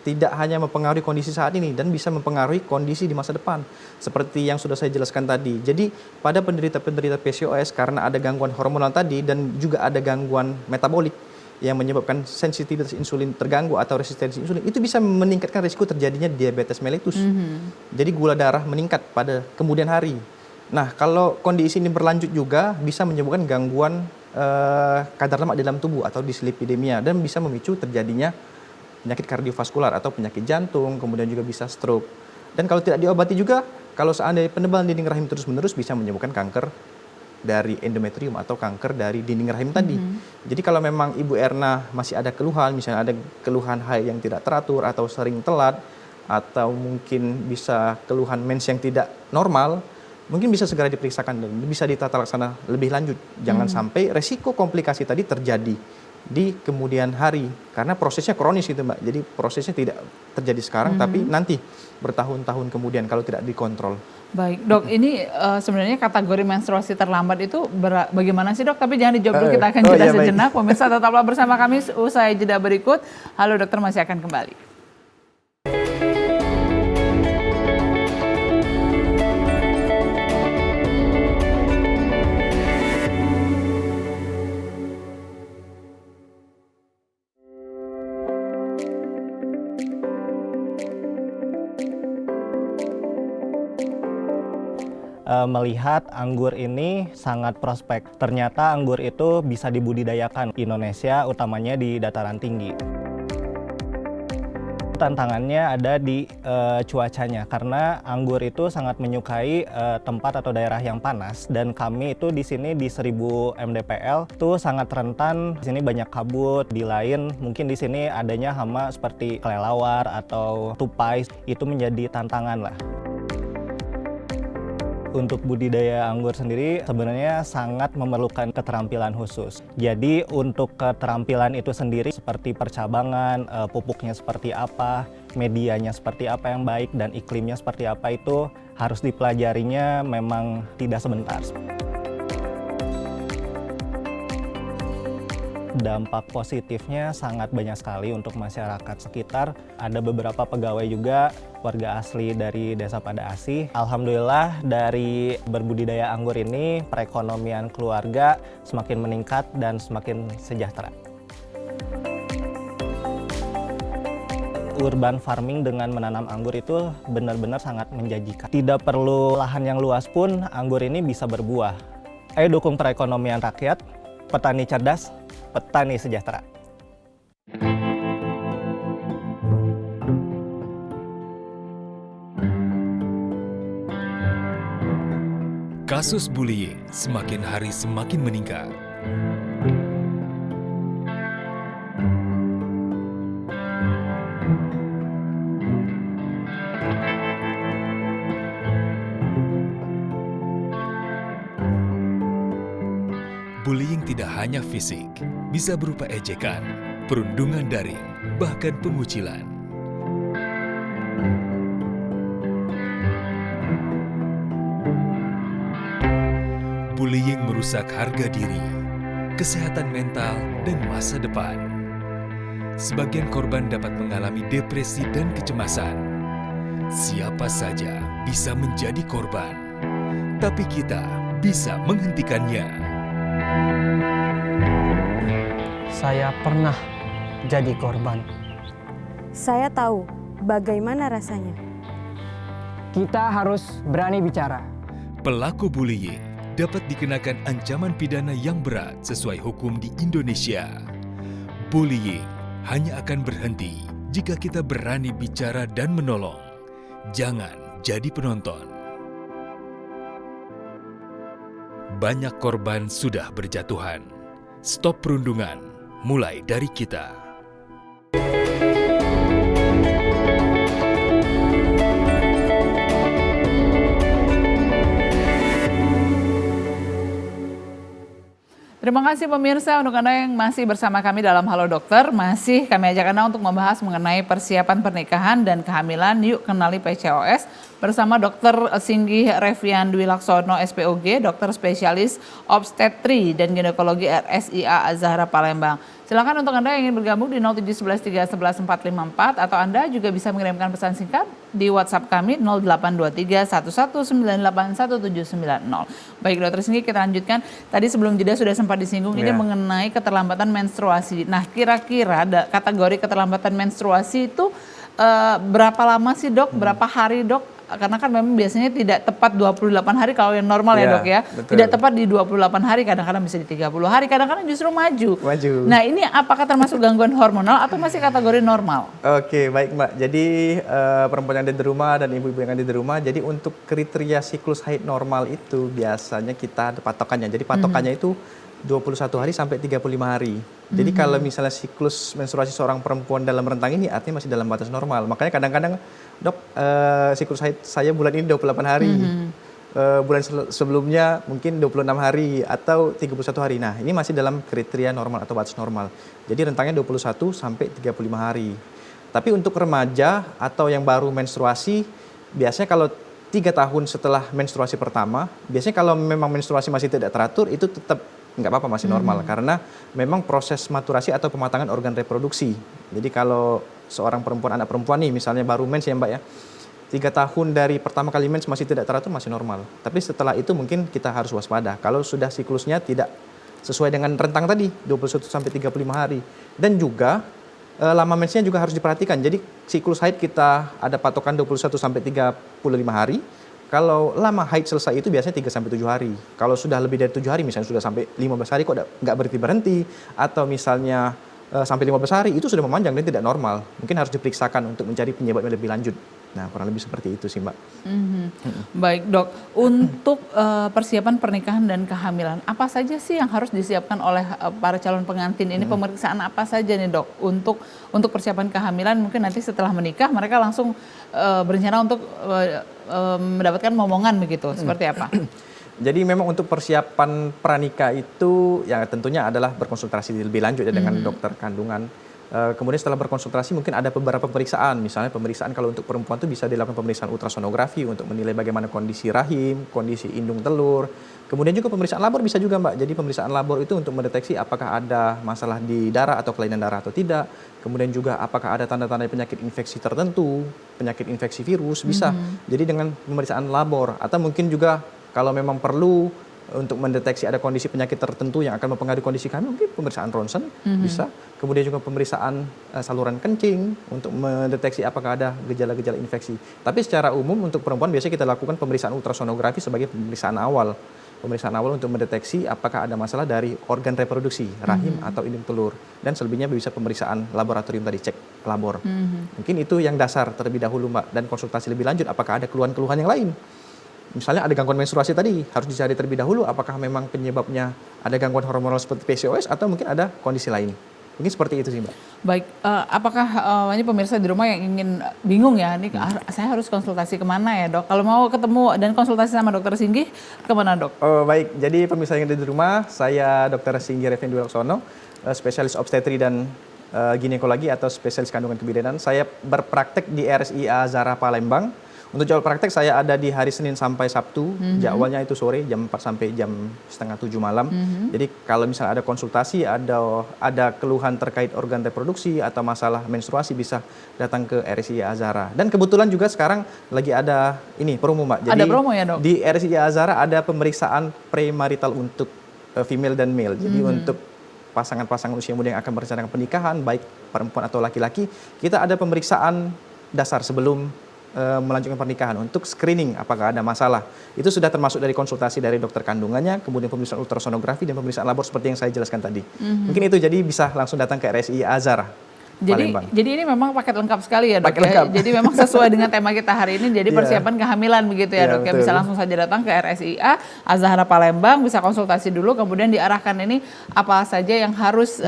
tidak hanya mempengaruhi kondisi saat ini dan bisa mempengaruhi kondisi di masa depan. Seperti yang sudah saya jelaskan tadi. Jadi pada penderita-penderita PCOS karena ada gangguan hormonal tadi dan juga ada gangguan metabolik yang menyebabkan sensitivitas insulin terganggu atau resistensi insulin, itu bisa meningkatkan risiko terjadinya diabetes mellitus. Jadi gula darah meningkat pada kemudian hari. Nah, kalau kondisi ini berlanjut juga bisa menyebabkan gangguan kadar lemak di dalam tubuh atau dislipidemia dan bisa memicu terjadinya penyakit kardiovaskular atau penyakit jantung, kemudian juga bisa stroke. Dan kalau tidak diobati juga, kalau seandainya penebalan dinding rahim terus-menerus bisa menyebabkan kanker dari endometrium atau kanker dari dinding rahim tadi. Jadi kalau memang Ibu Erna masih ada keluhan, misalnya ada keluhan haid yang tidak teratur atau sering telat, atau mungkin bisa keluhan mens yang tidak normal, mungkin bisa segera diperiksakan dan bisa ditata laksana lebih lanjut. Jangan sampai resiko komplikasi tadi terjadi di kemudian hari, karena prosesnya kronis gitu, Mbak. Jadi prosesnya tidak terjadi sekarang tapi nanti bertahun-tahun kemudian kalau tidak dikontrol. Baik, Dok, ini sebenarnya kategori menstruasi terlambat itu bagaimana sih, Dok? Tapi jangan dijawab dulu, kita akan jeda sejenak. Pemirsa tetaplah bersama kami usai jeda berikut. Halo Dokter masih akan kembali. melihat anggur ini sangat prospek. Ternyata anggur itu bisa dibudidayakan di Indonesia, utamanya di dataran tinggi. Tantangannya ada di cuacanya, karena anggur itu sangat menyukai tempat atau daerah yang panas, dan kami itu di sini di 1000 mdpl tuh sangat rentan. Di sini banyak kabut, di lain mungkin di sini adanya hama seperti kelelawar atau tupai, itu menjadi tantangan lah. Untuk budidaya anggur sendiri sebenarnya sangat memerlukan keterampilan khusus. Jadi untuk keterampilan itu sendiri seperti percabangan, pupuknya seperti apa, medianya seperti apa yang baik, dan iklimnya seperti apa itu harus dipelajarinya memang tidak sebentar. Dampak positifnya sangat banyak sekali untuk masyarakat sekitar. Ada beberapa pegawai juga warga asli dari Desa Pada Asih. Alhamdulillah dari berbudidaya anggur ini perekonomian keluarga semakin meningkat dan semakin sejahtera. Urban farming dengan menanam anggur itu benar-benar sangat menjanjikan. Tidak perlu lahan yang luas pun anggur ini bisa berbuah. Ayo dukung perekonomian rakyat, petani cerdas, petani sejahtera. Kasus bullying semakin hari semakin meningkat. Bullying tidak hanya fisik, bisa berupa ejekan, perundungan daring, bahkan pengucilan. Bullying merusak harga diri, kesehatan mental, dan masa depan. Sebagian korban dapat mengalami depresi dan kecemasan. Siapa saja bisa menjadi korban, tapi kita bisa menghentikannya. Saya pernah jadi korban. Saya tahu bagaimana rasanya. Kita harus berani bicara. Pelaku bullying dapat dikenakan ancaman pidana yang berat sesuai hukum di Indonesia. Bullying hanya akan berhenti jika kita berani bicara dan menolong. Jangan jadi penonton. Banyak korban sudah berjatuhan. Stop perundungan, mulai dari kita. Terima kasih pemirsa untuk Anda yang masih bersama kami dalam Halo Dokter. Masih kami ajak Anda untuk membahas mengenai persiapan pernikahan dan kehamilan. Yuk kenali PCOS bersama Dr. Singgih Revian Dwi Laksono SPOG, dokter spesialis obstetri dan ginekologi RSIA Azahra Palembang. Silakan untuk Anda yang ingin bergabung di 071131144 atau Anda juga bisa mengirimkan pesan singkat di WhatsApp kami 082311981790. Baik Dokter Singgih, kita lanjutkan. Tadi sebelum jeda sudah sempat disinggung ini mengenai keterlambatan menstruasi. Nah, kira-kira kategori keterlambatan menstruasi itu berapa lama sih Dok? Berapa hari Dok? Karena kan memang biasanya tidak tepat 28 hari kalau yang normal ya Dok ya. Betul. Tidak tepat di 28 hari, kadang-kadang bisa di 30 hari, kadang-kadang justru maju. Nah ini apakah termasuk gangguan hormonal atau masih kategori normal? Oke, baik Mbak. Jadi perempuan yang ada di rumah dan ibu-ibu yang ada di rumah, jadi untuk kriteria siklus haid normal itu biasanya kita ada patokannya. Jadi patokannya itu 21 hari sampai 35 hari. Jadi kalau misalnya siklus menstruasi seorang perempuan dalam rentang ini artinya masih dalam batas normal. Makanya kadang-kadang Dok, siklus haid saya bulan ini 28 hari. Bulan sebelumnya mungkin 26 hari atau 31 hari. Nah, ini masih dalam kriteria normal atau batas normal. Jadi rentangnya 21 sampai 35 hari. Tapi untuk remaja atau yang baru menstruasi, biasanya kalau 3 tahun setelah menstruasi pertama, biasanya kalau memang menstruasi masih tidak teratur, itu tetap nggak apa-apa, masih normal. Karena memang proses maturasi atau pematangan organ reproduksi. Jadi kalau seorang perempuan, anak perempuan nih misalnya baru mens ya Mbak ya, 3 tahun dari pertama kali mens masih tidak teratur, masih normal. Tapi setelah itu mungkin kita harus waspada kalau sudah siklusnya tidak sesuai dengan rentang tadi 21 sampai 35 hari. Dan juga lama mensnya juga harus diperhatikan. Jadi siklus haid kita ada patokan 21 sampai 35 hari. kalau lama haid selesai itu biasanya 3 sampai 7 hari. Kalau sudah lebih dari 7 hari, misalnya sudah sampai 15 hari kok nggak berhenti-berhenti, atau misalnya sampai 15 hari itu sudah memanjang dan tidak normal. Mungkin harus diperiksakan untuk mencari penyebabnya lebih lanjut. Nah, kurang lebih seperti itu sih, Mbak. Baik dok, untuk persiapan pernikahan dan kehamilan, apa saja sih yang harus disiapkan oleh para calon pengantin ini? Pemeriksaan apa saja nih dok untuk persiapan kehamilan? Mungkin nanti setelah menikah mereka langsung berencana untuk mendapatkan momongan begitu, seperti apa? Jadi memang untuk persiapan pranikah itu ya tentunya adalah berkonsultasi lebih lanjut ya dengan dokter kandungan. Kemudian setelah berkonsultasi mungkin ada beberapa pemeriksaan, misalnya pemeriksaan kalau untuk perempuan itu bisa dilakukan pemeriksaan ultrasonografi untuk menilai bagaimana kondisi rahim, kondisi indung telur. Kemudian juga pemeriksaan labor bisa juga Mbak, jadi pemeriksaan labor itu untuk mendeteksi apakah ada masalah di darah atau kelainan darah atau tidak. Kemudian juga apakah ada tanda-tanda penyakit infeksi tertentu, penyakit infeksi virus, bisa. Jadi dengan pemeriksaan labor atau mungkin juga kalau memang perlu untuk mendeteksi ada kondisi penyakit tertentu yang akan mempengaruhi kondisi kami, mungkin pemeriksaan ronsen bisa. Kemudian juga pemeriksaan saluran kencing untuk mendeteksi apakah ada gejala-gejala infeksi. Tapi secara umum untuk perempuan biasanya kita lakukan pemeriksaan ultrasonografi sebagai pemeriksaan awal. Pemeriksaan awal untuk mendeteksi apakah ada masalah dari organ reproduksi, rahim atau indung telur. Dan selebihnya bisa pemeriksaan laboratorium tadi, cek labor. Mungkin itu yang dasar terlebih dahulu Mbak. Dan konsultasi lebih lanjut apakah ada keluhan-keluhan yang lain. Misalnya ada gangguan menstruasi tadi, harus dicari terlebih dahulu apakah memang penyebabnya ada gangguan hormonal seperti PCOS atau mungkin ada kondisi lain. Mungkin seperti itu sih Mbak. Baik, apakah ini pemirsa di rumah yang ingin bingung ya, ini saya harus konsultasi kemana ya dok? Kalau mau ketemu dan konsultasi sama dokter Singgih, kemana dok? Oh baik, jadi pemirsa yang ada di rumah, saya Dr. Singgih Refendi Wilaksono, spesialis obstetri dan ginekologi atau spesialis kandungan kebidanan. Saya berpraktek di RSIA Azhara Palembang. Untuk jadwal praktek saya ada di hari Senin sampai Sabtu, jadwalnya itu sore jam 4 sampai jam setengah 7 malam. Jadi kalau misalnya ada konsultasi, ada keluhan terkait organ reproduksi atau masalah menstruasi bisa datang ke RSIA Azhara. Dan kebetulan juga sekarang lagi ada ini promo Mbak. Jadi Ada promo ya dok? di RSIA Azhara ada pemeriksaan premarital untuk female dan male. Jadi untuk pasangan-pasangan usia muda yang akan merencanakan pernikahan, baik perempuan atau laki-laki, kita ada pemeriksaan dasar sebelum melanjutkan pernikahan untuk screening apakah ada masalah. Itu sudah termasuk dari konsultasi dari dokter kandungannya, kemudian pemeriksaan ultrasonografi dan pemeriksaan labor seperti yang saya jelaskan tadi. Mungkin itu, jadi bisa langsung datang ke RSI Azhara. Jadi ini memang paket lengkap sekali ya dok. Paket lengkap. Jadi memang sesuai dengan tema kita hari ini. Jadi persiapan kehamilan begitu ya dok. Ya, bisa langsung saja datang ke RSIA Azhara Palembang, bisa konsultasi dulu, kemudian diarahkan ini apa saja yang harus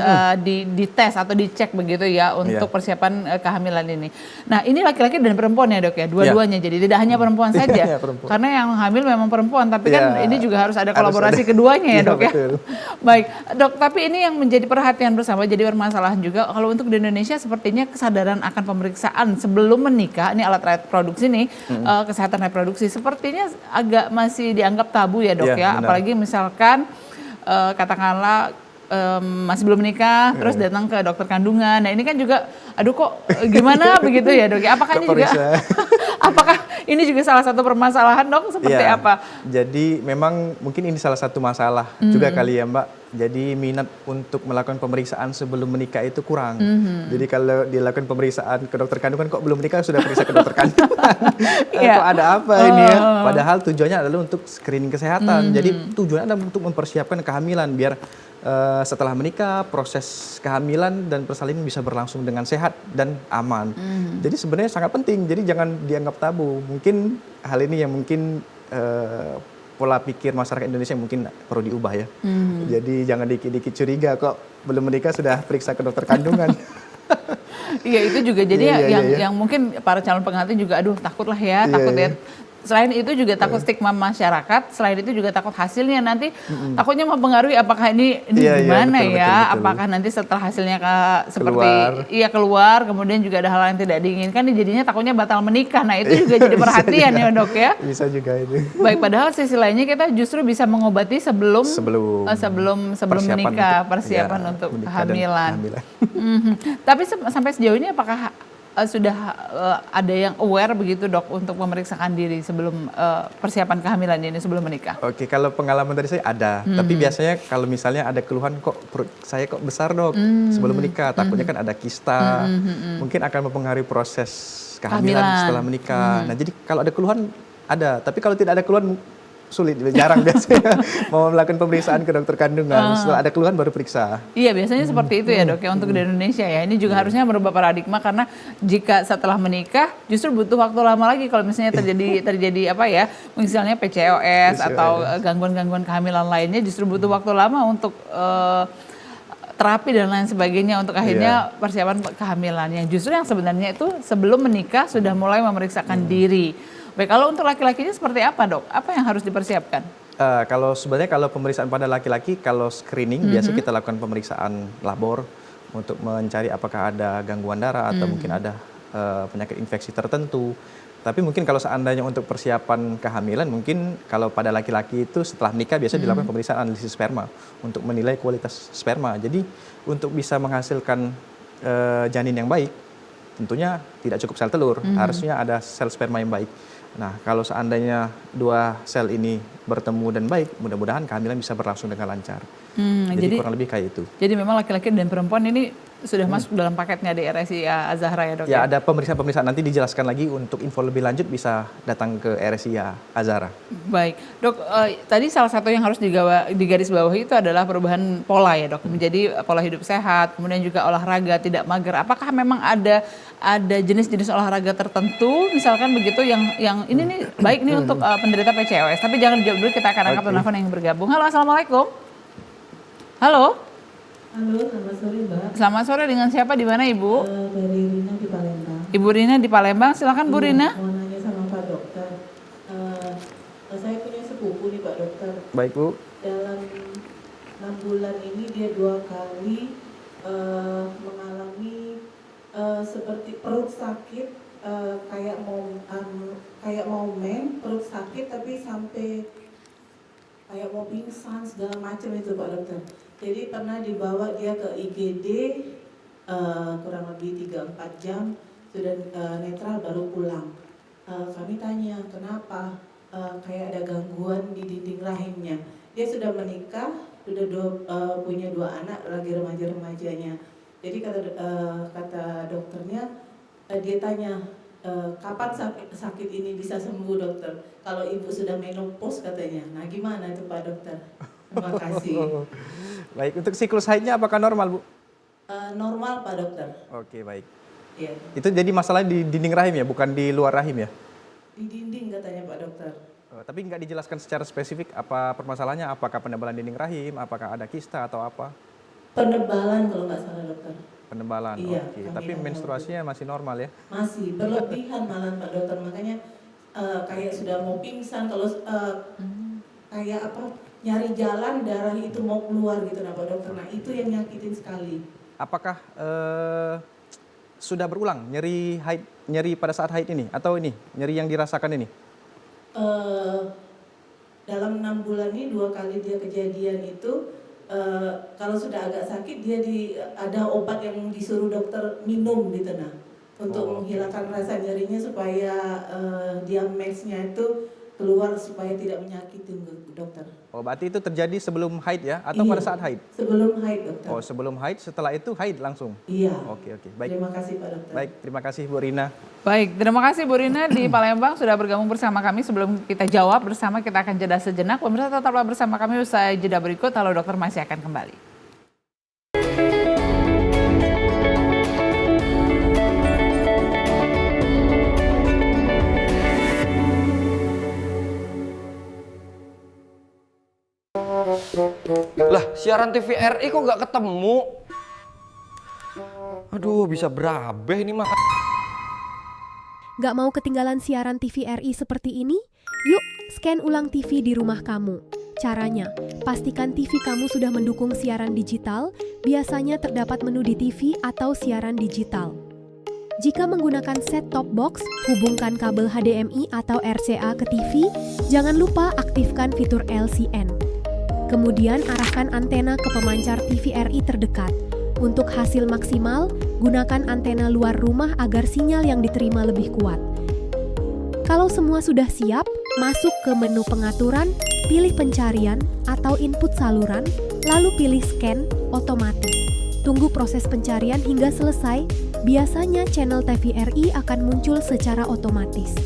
dites atau dicek begitu ya untuk persiapan kehamilan ini. Nah ini laki-laki dan perempuan ya dok ya, dua-duanya. Jadi tidak hanya perempuan saja, karena yang hamil memang perempuan, tapi kan ini juga harus ada kolaborasi keduanya ya dok ya. Baik dok, tapi ini yang menjadi perhatian bersama, jadi permasalahan juga kalau untuk di Indonesia sepertinya kesadaran akan pemeriksaan sebelum menikah, ini alat reproduksi nih, kesehatan reproduksi sepertinya agak masih dianggap tabu ya dok ya, apalagi misalkan katakanlah masih belum menikah, terus datang ke dokter kandungan. Nah ini kan juga, aduh kok gimana begitu ya dok? Apakah ini juga, apakah ini juga salah satu permasalahan dok? Seperti apa? Jadi memang mungkin ini salah satu masalah juga kali ya Mbak. Jadi minat untuk melakukan pemeriksaan sebelum menikah itu kurang. Jadi kalau dilakukan pemeriksaan ke dokter kandungan kok belum menikah sudah periksa ke dokter kandungan. Kok ada apa ini ya? Padahal tujuannya adalah untuk screening kesehatan. Jadi tujuannya adalah untuk mempersiapkan kehamilan biar setelah menikah proses kehamilan dan persalinan bisa berlangsung dengan sehat dan aman. Jadi sebenarnya sangat penting. Jadi jangan dianggap tabu. Mungkin hal ini yang mungkin pola pikir masyarakat Indonesia mungkin perlu diubah ya. Jadi jangan dikit-dikit curiga kok belum menikah sudah periksa ke dokter kandungan. Iya itu juga jadi yang mungkin para calon pengantin juga aduh takut lah ya, takut ya. Selain itu juga takut stigma masyarakat, selain itu juga takut hasilnya nanti takutnya mempengaruhi apakah ini gimana ya, betul. Apakah nanti setelah hasilnya seperti keluar, kemudian juga ada hal yang tidak diinginkan, jadinya takutnya batal menikah. Nah itu juga jadi perhatian ya dok ya. Bisa juga itu. Baik, padahal sisi lainnya kita justru bisa mengobati sebelum menikah, persiapan untuk kehamilan. Tapi sampai sejauh ini apakah sudah ada yang aware begitu dok untuk memeriksakan diri sebelum persiapan kehamilan ini sebelum menikah? Oke, kalau pengalaman dari saya ada, tapi biasanya kalau misalnya ada keluhan kok perut saya kok besar dok sebelum menikah, takutnya kan ada kista, mungkin akan mempengaruhi proses kehamilan setelah menikah. Nah jadi kalau ada keluhan Ada, tapi kalau tidak ada keluhan sulit, jarang biasanya mau melakukan pemeriksaan ke dokter kandungan. Setelah ada keluhan baru periksa. Iya, biasanya seperti itu ya dok ya untuk di Indonesia ya. Ini juga harusnya merubah paradigma karena jika setelah menikah justru butuh waktu lama lagi kalau misalnya terjadi apa ya, misalnya PCOS atau gangguan-gangguan kehamilan lainnya justru butuh waktu lama untuk terapi dan lain sebagainya untuk akhirnya persiapan kehamilan. Yang justru yang sebenarnya itu sebelum menikah sudah mulai memeriksakan diri. Baik, kalau untuk laki-lakinya seperti apa dok? Apa yang harus dipersiapkan? Kalau sebenarnya kalau pemeriksaan pada laki-laki, kalau screening biasa kita lakukan pemeriksaan labor untuk mencari apakah ada gangguan darah atau mungkin ada penyakit infeksi tertentu. Tapi mungkin kalau seandainya untuk persiapan kehamilan, mungkin kalau pada laki-laki itu setelah nikah biasa dilakukan pemeriksaan analisis sperma untuk menilai kualitas sperma. Jadi untuk bisa menghasilkan janin yang baik, tentunya tidak cukup sel telur, harusnya ada sel sperma yang baik. Nah, kalau seandainya dua sel ini bertemu dan baik, mudah-mudahan kehamilan bisa berlangsung dengan lancar. Jadi kurang lebih kayak itu. Jadi memang laki-laki dan perempuan ini sudah masuk dalam paketnya di RSIA Azahra ya dok? Ya, ada pemeriksaan-pemeriksaan nanti dijelaskan lagi. Untuk info lebih lanjut bisa datang ke RSIA Azahra. Baik, dok. Tadi salah satu yang harus digarisbawahi itu adalah perubahan pola ya dok. Menjadi pola hidup sehat, kemudian juga olahraga tidak mager. Apakah memang ada jenis-jenis olahraga tertentu, misalkan begitu yang ini nih baik nih untuk penderita PCOS. Tapi jangan dijawab dulu, kita akan angkat telepon yang bergabung. Halo, assalamualaikum. Halo. Halo, selamat sore Mbak. Selamat sore, dengan siapa, di mana Ibu? Dari Rina di Palembang. Ibu Rina di Palembang, silakan Bu Rina. Mau nanya sama Pak Dokter. Saya punya sepupu nih Pak Dokter. Baik Bu. Dalam 6 bulan ini dia 2 kali mengalami seperti perut sakit, kayak mau perut sakit tapi sampai kayak mau pingsan segala macam itu Pak Dokter. Jadi pernah dibawa dia ke IGD kurang lebih 3-4 jam, sudah netral baru pulang. Kami tanya kenapa, kayak ada gangguan di dinding rahimnya. Dia sudah menikah, sudah punya 2 anak, lagi remaja-remajanya. Jadi kata dokternya, dia tanya, kapan sakit ini bisa sembuh dokter? Kalau ibu sudah menopause katanya. Nah gimana itu Pak Dokter? Terima kasih. Baik, untuk siklus haidnya apakah normal Bu? Normal Pak Dokter. Oke, baik. Iya. Itu jadi masalah di dinding rahim ya, bukan di luar rahim ya? Di dinding katanya Pak Dokter. Tapi nggak dijelaskan secara spesifik apa permasalahannya, apakah penebalan dinding rahim, apakah ada kista atau apa? Penebalan kalau nggak salah dokter. Penebalan, iya, oke. Tapi menstruasinya masih normal ya? Masih, berlebihan malah Pak Dokter. Makanya kayak sudah mau pingsan, kalau kayak apa, nyari jalan darah itu mau keluar gitu nah Pak Dokter. Nah itu yang nyakitin sekali. Apakah sudah berulang nyeri pada saat haid ini? Atau ini, nyeri yang dirasakan ini? Dalam 6 bulan ini 2 kali dia kejadian itu, kalau sudah agak sakit dia ada obat yang disuruh dokter minum gitu nah, untuk menghilangkan rasa nyerinya supaya diamexnya itu keluar supaya tidak menyakiti dokter. Oh, berarti itu terjadi sebelum haid ya, atau pada saat haid? Sebelum haid dokter. Oh, sebelum haid, setelah itu haid langsung? Iya. Oke, baik. Terima kasih Pak Dokter. Baik, terima kasih Bu Rina. Baik, terima kasih Bu Rina di Palembang sudah bergabung bersama kami. Sebelum kita jawab bersama, kita akan jeda sejenak. Pemirsa tetaplah bersama kami usai jeda berikut. Halo Dokter masih akan kembali. Lah, siaran TVRI kok nggak ketemu? Aduh, bisa berabe ini mah. Gak mau ketinggalan siaran TVRI seperti ini? Yuk, scan ulang TV di rumah kamu. Caranya, pastikan TV kamu sudah mendukung siaran digital, biasanya terdapat menu di TV atau siaran digital. Jika menggunakan set-top box, hubungkan kabel HDMI atau RCA ke TV, jangan lupa aktifkan fitur LCN. Kemudian arahkan antena ke pemancar TVRI terdekat. Untuk hasil maksimal, gunakan antena luar rumah agar sinyal yang diterima lebih kuat. Kalau semua sudah siap, masuk ke menu pengaturan, pilih pencarian atau input saluran, lalu pilih scan otomatis. Tunggu proses pencarian hingga selesai, biasanya channel TVRI akan muncul secara otomatis.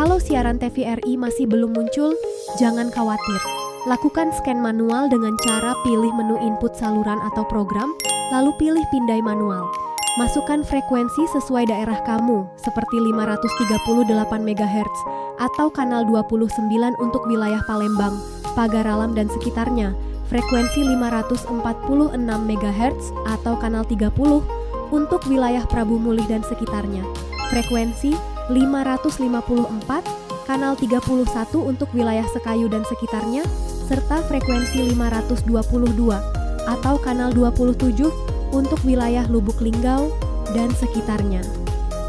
Kalau siaran TVRI masih belum muncul, jangan khawatir. Lakukan scan manual dengan cara pilih menu input saluran atau program, lalu pilih pindai manual. Masukkan frekuensi sesuai daerah kamu, seperti 538 MHz atau kanal 29 untuk wilayah Palembang, Pagaralam dan sekitarnya, frekuensi 546 MHz atau kanal 30 untuk wilayah Prabu Mulih dan sekitarnya, frekuensi 554, kanal 31 untuk wilayah Sekayu dan sekitarnya, serta frekuensi 522 atau kanal 27 untuk wilayah Lubuk Linggau dan sekitarnya.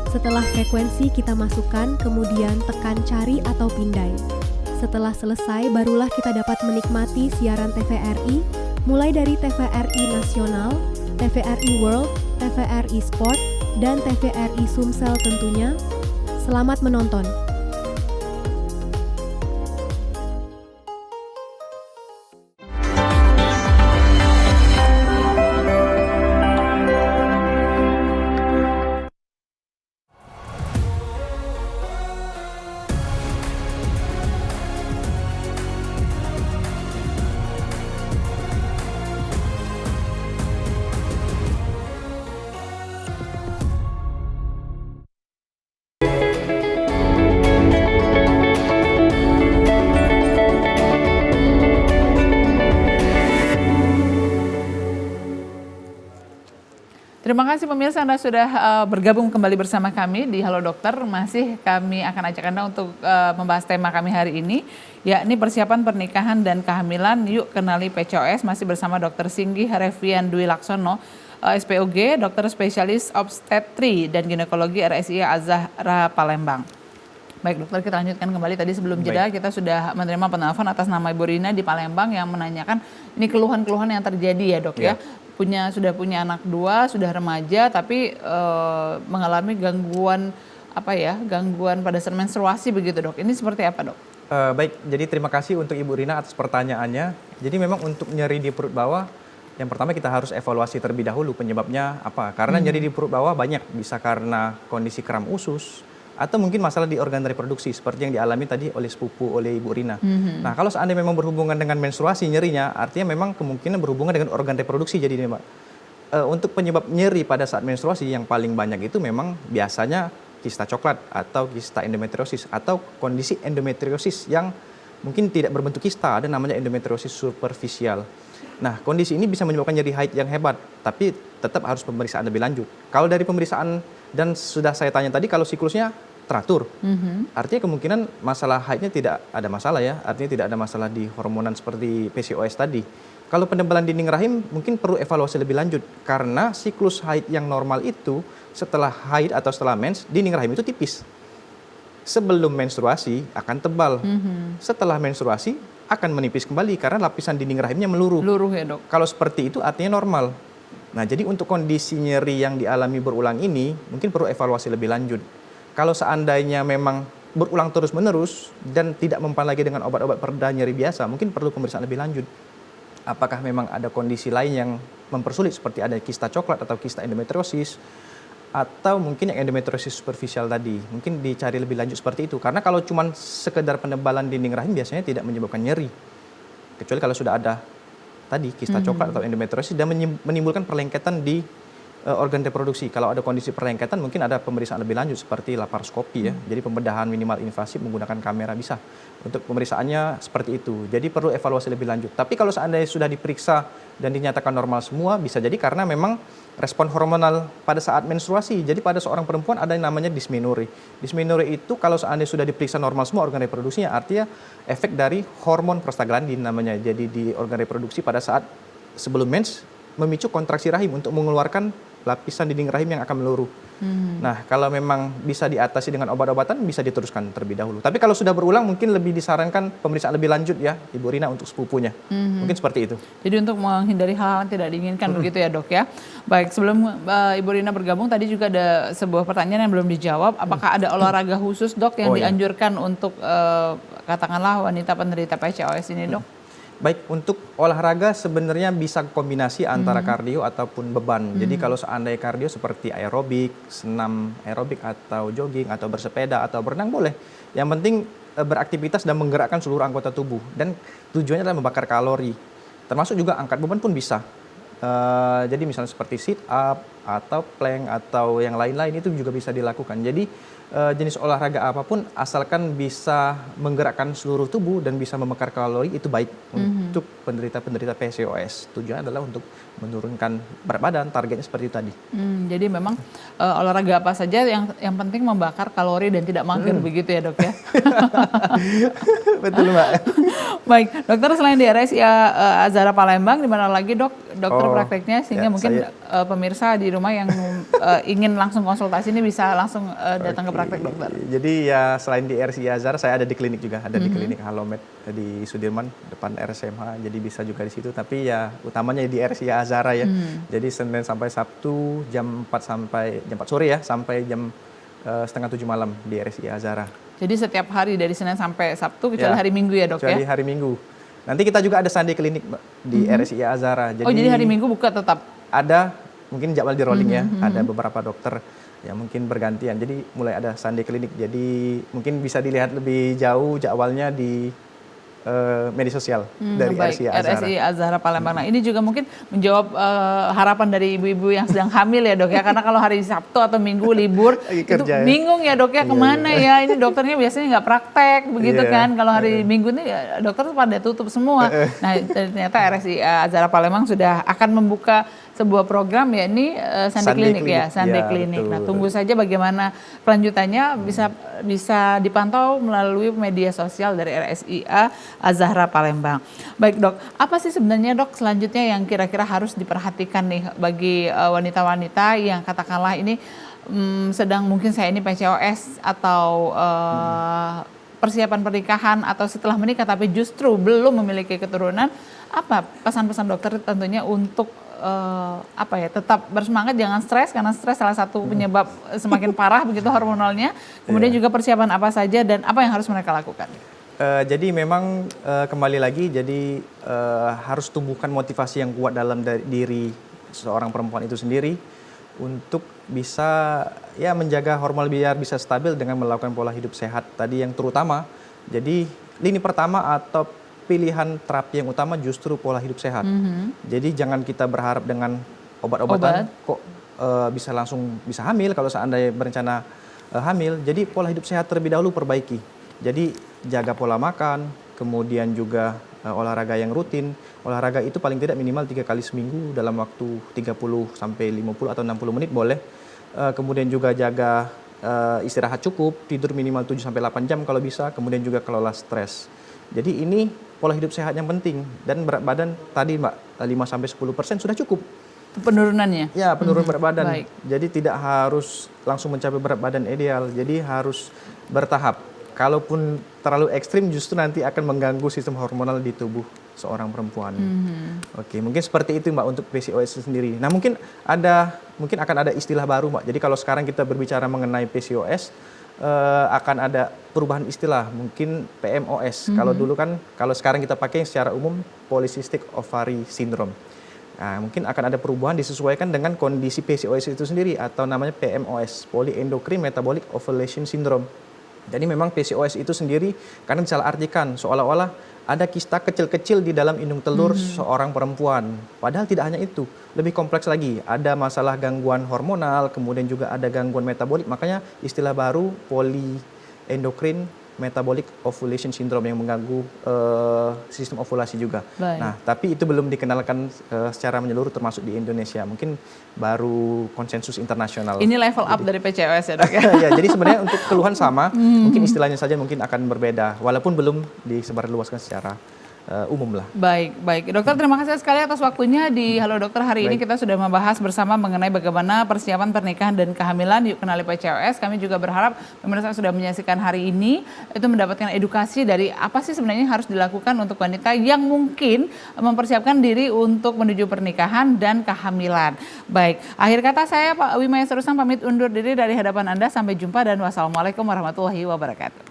Setelah frekuensi kita masukkan, kemudian tekan cari atau pindai. Setelah selesai, barulah kita dapat menikmati siaran TVRI, mulai dari TVRI Nasional, TVRI World, TVRI Sport, dan TVRI Sumsel tentunya. Selamat menonton. Terima kasih pemirsa, Anda sudah bergabung kembali bersama kami di Halo Dokter. Masih kami akan ajak Anda untuk membahas tema kami hari ini, yakni persiapan pernikahan dan kehamilan. Yuk kenali PCOS, masih bersama Dr. Singgi Harevian Dwi Laksono, SPOG, dokter spesialis obstetri dan ginekologi RSI Azahra Palembang. Baik dokter, kita lanjutkan kembali. Tadi sebelum jeda kita sudah menerima penelpon atas nama Ibu Rina di Palembang yang menanyakan ini keluhan-keluhan yang terjadi ya dok ya. Sudah punya anak 2, sudah remaja, tapi mengalami gangguan gangguan pada saat menstruasi begitu dok. Ini seperti apa dok? Baik, jadi terima kasih untuk Ibu Rina atas pertanyaannya. Jadi memang untuk nyeri di perut bawah, yang pertama kita harus evaluasi terlebih dahulu penyebabnya apa. Karena nyeri di perut bawah banyak, bisa karena kondisi kram usus, atau mungkin masalah di organ reproduksi seperti yang dialami tadi oleh sepupu, oleh Ibu Rina. Nah, kalau seandainya memang berhubungan dengan menstruasi nyerinya, artinya memang kemungkinan berhubungan dengan organ reproduksi. Jadi Mbak, untuk penyebab nyeri pada saat menstruasi yang paling banyak itu memang biasanya kista coklat atau kista endometriosis atau kondisi endometriosis yang mungkin tidak berbentuk kista, ada namanya endometriosis superficial. Nah, kondisi ini bisa menyebabkan nyeri haid yang hebat, tapi tetap harus pemeriksaan lebih lanjut. Kalau dari pemeriksaan, dan sudah saya tanya tadi, kalau siklusnya teratur, artinya kemungkinan masalah haidnya tidak ada masalah ya, artinya tidak ada masalah di hormonan seperti PCOS tadi. Kalau penebalan dinding rahim mungkin perlu evaluasi lebih lanjut, karena siklus haid yang normal itu setelah haid atau setelah mens, dinding rahim itu tipis. Sebelum menstruasi akan tebal, setelah menstruasi akan menipis kembali karena lapisan dinding rahimnya meluruh. Luruh ya dok. Kalau seperti itu artinya normal. Nah, jadi untuk kondisi nyeri yang dialami berulang ini mungkin perlu evaluasi lebih lanjut. Kalau seandainya memang berulang terus-menerus dan tidak mempan lagi dengan obat-obat pereda nyeri biasa, mungkin perlu pemeriksaan lebih lanjut. Apakah memang ada kondisi lain yang mempersulit seperti ada kista coklat atau kista endometriosis, atau mungkin yang endometriosis superficial tadi. Mungkin dicari lebih lanjut seperti itu. Karena kalau cuma sekedar penebalan dinding rahim biasanya tidak menyebabkan nyeri. Kecuali kalau sudah ada tadi kista coklat atau endometriosis dan menimbulkan perlengketan di organ reproduksi. Kalau ada kondisi perlengketan mungkin ada pemeriksaan lebih lanjut seperti laparoskopi ya. Jadi pembedahan minimal invasif menggunakan kamera bisa. Untuk pemeriksaannya seperti itu. Jadi perlu evaluasi lebih lanjut. Tapi kalau seandainya sudah diperiksa dan dinyatakan normal semua, bisa jadi karena memang respon hormonal pada saat menstruasi. Jadi pada seorang perempuan ada yang namanya dysmenorrhea. Dysmenorrhea itu kalau seandainya sudah diperiksa normal semua organ reproduksinya, artinya efek dari hormon prostaglandin namanya. Jadi di organ reproduksi pada saat sebelum mens memicu kontraksi rahim untuk mengeluarkan lapisan dinding rahim yang akan meluruh. Nah, kalau memang bisa diatasi dengan obat-obatan, bisa diteruskan terlebih dahulu. Tapi kalau sudah berulang, mungkin lebih disarankan pemeriksaan lebih lanjut ya, Ibu Rina untuk sepupunya. Mungkin seperti itu. Jadi untuk menghindari hal-hal yang tidak diinginkan begitu ya dok ya. Baik, sebelum Ibu Rina bergabung, tadi juga ada sebuah pertanyaan yang belum dijawab. Apakah ada olahraga khusus dok yang dianjurkan untuk katakanlah wanita penderita PCOS ini dok? Baik, untuk olahraga sebenarnya bisa kombinasi antara kardio ataupun beban. Jadi kalau seandainya kardio seperti aerobik, senam aerobik atau jogging atau bersepeda atau berenang boleh. Yang penting beraktivitas dan menggerakkan seluruh anggota tubuh. Dan tujuannya adalah membakar kalori. Termasuk juga angkat beban pun bisa. Jadi misalnya seperti sit up atau plank atau yang lain-lain itu juga bisa dilakukan. Jadi jenis olahraga apapun asalkan bisa menggerakkan seluruh tubuh dan bisa membakar kalori itu baik untuk penderita-penderita PCOS. Tujuannya adalah untuk menurunkan berat badan, targetnya seperti itu tadi. Jadi memang olahraga apa saja yang penting membakar kalori dan tidak mager begitu ya dok ya. Betul Mbak. Baik, dokter selain di RSI Azhara Palembang, di mana lagi dokter prakteknya sehingga mungkin pemirsa di rumah yang ingin langsung konsultasi ini bisa langsung datang ke praktek dokter. Jadi ya selain di RSI Azhara saya ada di klinik juga, ada di klinik Halomed di Sudirman depan RSMH, jadi bisa juga di situ. Tapi ya utamanya di RSI Azhara ya. Jadi Senin sampai Sabtu jam 4 sore ya sampai jam setengah 7 malam di RSI Azhara. Jadi setiap hari dari Senin sampai Sabtu kecuali hari Minggu ya dok kecuali ya? hari Minggu. Nanti kita juga ada Sunday klinik di RSI Azhara. Jadi hari Minggu buka tetap? Ada, mungkin jadwal di rolling ya. Ada beberapa dokter yang mungkin bergantian. Jadi mulai ada Sunday klinik. Jadi mungkin bisa dilihat lebih jauh jadwalnya di media sosial dari RSI Azhara. RSI Azhara Palembang. Nah, ini juga mungkin menjawab harapan dari ibu-ibu yang sedang hamil ya dok ya. Karena kalau hari Sabtu atau Minggu libur itu bingung ya dok ya kemana ya. Ini dokternya biasanya nggak praktek begitu kan. Kalau hari Minggu ini dokter pada tutup semua. Nah ternyata RSI Azhara Palembang sudah akan membuka sebuah program ya ini Sunday Clinic ya, Sunday Clinic. Nah tunggu saja bagaimana kelanjutannya bisa dipantau melalui media sosial dari RSI Azhara Palembang. Baik dok, apa sih sebenarnya dok selanjutnya yang kira-kira harus diperhatikan nih bagi wanita-wanita yang katakanlah ini sedang mungkin saya ini PCOS atau persiapan pernikahan atau setelah menikah tapi justru belum memiliki keturunan, apa pesan-pesan dokter tentunya untuk tetap bersemangat, jangan stres karena stres salah satu penyebab semakin parah begitu hormonalnya. Kemudian juga persiapan apa saja dan apa yang harus mereka lakukan. Jadi memang kembali lagi jadi harus tumbuhkan motivasi yang kuat dalam diri seorang perempuan itu sendiri untuk bisa ya menjaga hormon biar bisa stabil dengan melakukan pola hidup sehat tadi yang terutama. Jadi lini pertama atau pilihan terapi yang utama justru pola hidup sehat. Jadi jangan kita berharap dengan obat-obatan kok bisa langsung bisa hamil kalau seandainya berencana hamil. Jadi pola hidup sehat terlebih dahulu perbaiki. Jadi jaga pola makan, kemudian juga olahraga yang rutin. Olahraga itu paling tidak minimal 3 kali seminggu dalam waktu 30 sampai 50 atau 60 menit boleh. Kemudian juga jaga istirahat cukup, tidur minimal 7 sampai 8 jam kalau bisa, kemudian juga kelola stres. Jadi ini pola hidup sehat yang penting dan berat badan tadi Mbak 5 sampai 10% sudah cukup. Penurunannya? Ya, penurunan berat badan. Baik. Jadi tidak harus langsung mencapai berat badan ideal. Jadi harus bertahap. Kalaupun terlalu ekstrim justru nanti akan mengganggu sistem hormonal di tubuh seorang perempuan. Oke, mungkin seperti itu Mbak untuk PCOS sendiri. Nah, mungkin akan ada istilah baru Mbak. Jadi kalau sekarang kita berbicara mengenai PCOS akan ada perubahan istilah, mungkin PMOS. Kalau dulu kan, kalau sekarang kita pakai secara umum Polycystic Ovary Syndrome. Nah, mungkin akan ada perubahan disesuaikan dengan kondisi PCOS itu sendiri atau namanya PMOS, Polyendocrine Metabolic Ovulation Syndrome. Jadi memang PCOS itu sendiri karena disalah artikan seolah-olah ada kista kecil-kecil di dalam indung telur seorang perempuan. Padahal tidak hanya itu, lebih kompleks lagi. Ada masalah gangguan hormonal, kemudian juga ada gangguan metabolik. Makanya istilah baru Polyendocrine Metabolic Ovulation Syndrome yang mengganggu sistem ovulasi juga. Baik. Nah, tapi itu belum dikenalkan secara menyeluruh termasuk di Indonesia. Mungkin baru konsensus internasional. Ini level up dari PCOS ya dok ya? Ya, jadi sebenarnya untuk keluhan sama, mungkin istilahnya saja mungkin akan berbeda. Walaupun belum disebarluaskan secara umum lah. Baik. Dokter terima kasih sekali atas waktunya di Halo Dokter. Hari ini kita sudah membahas bersama mengenai bagaimana persiapan pernikahan dan kehamilan. Yuk kenali PCOS. Kami juga berharap pemirsa sudah menyaksikan hari ini itu mendapatkan edukasi dari apa sih sebenarnya harus dilakukan untuk wanita yang mungkin mempersiapkan diri untuk menuju pernikahan dan kehamilan. Baik, akhir kata saya Pak Wimaya Serusang pamit undur diri dari hadapan Anda. Sampai jumpa dan wassalamualaikum warahmatullahi wabarakatuh.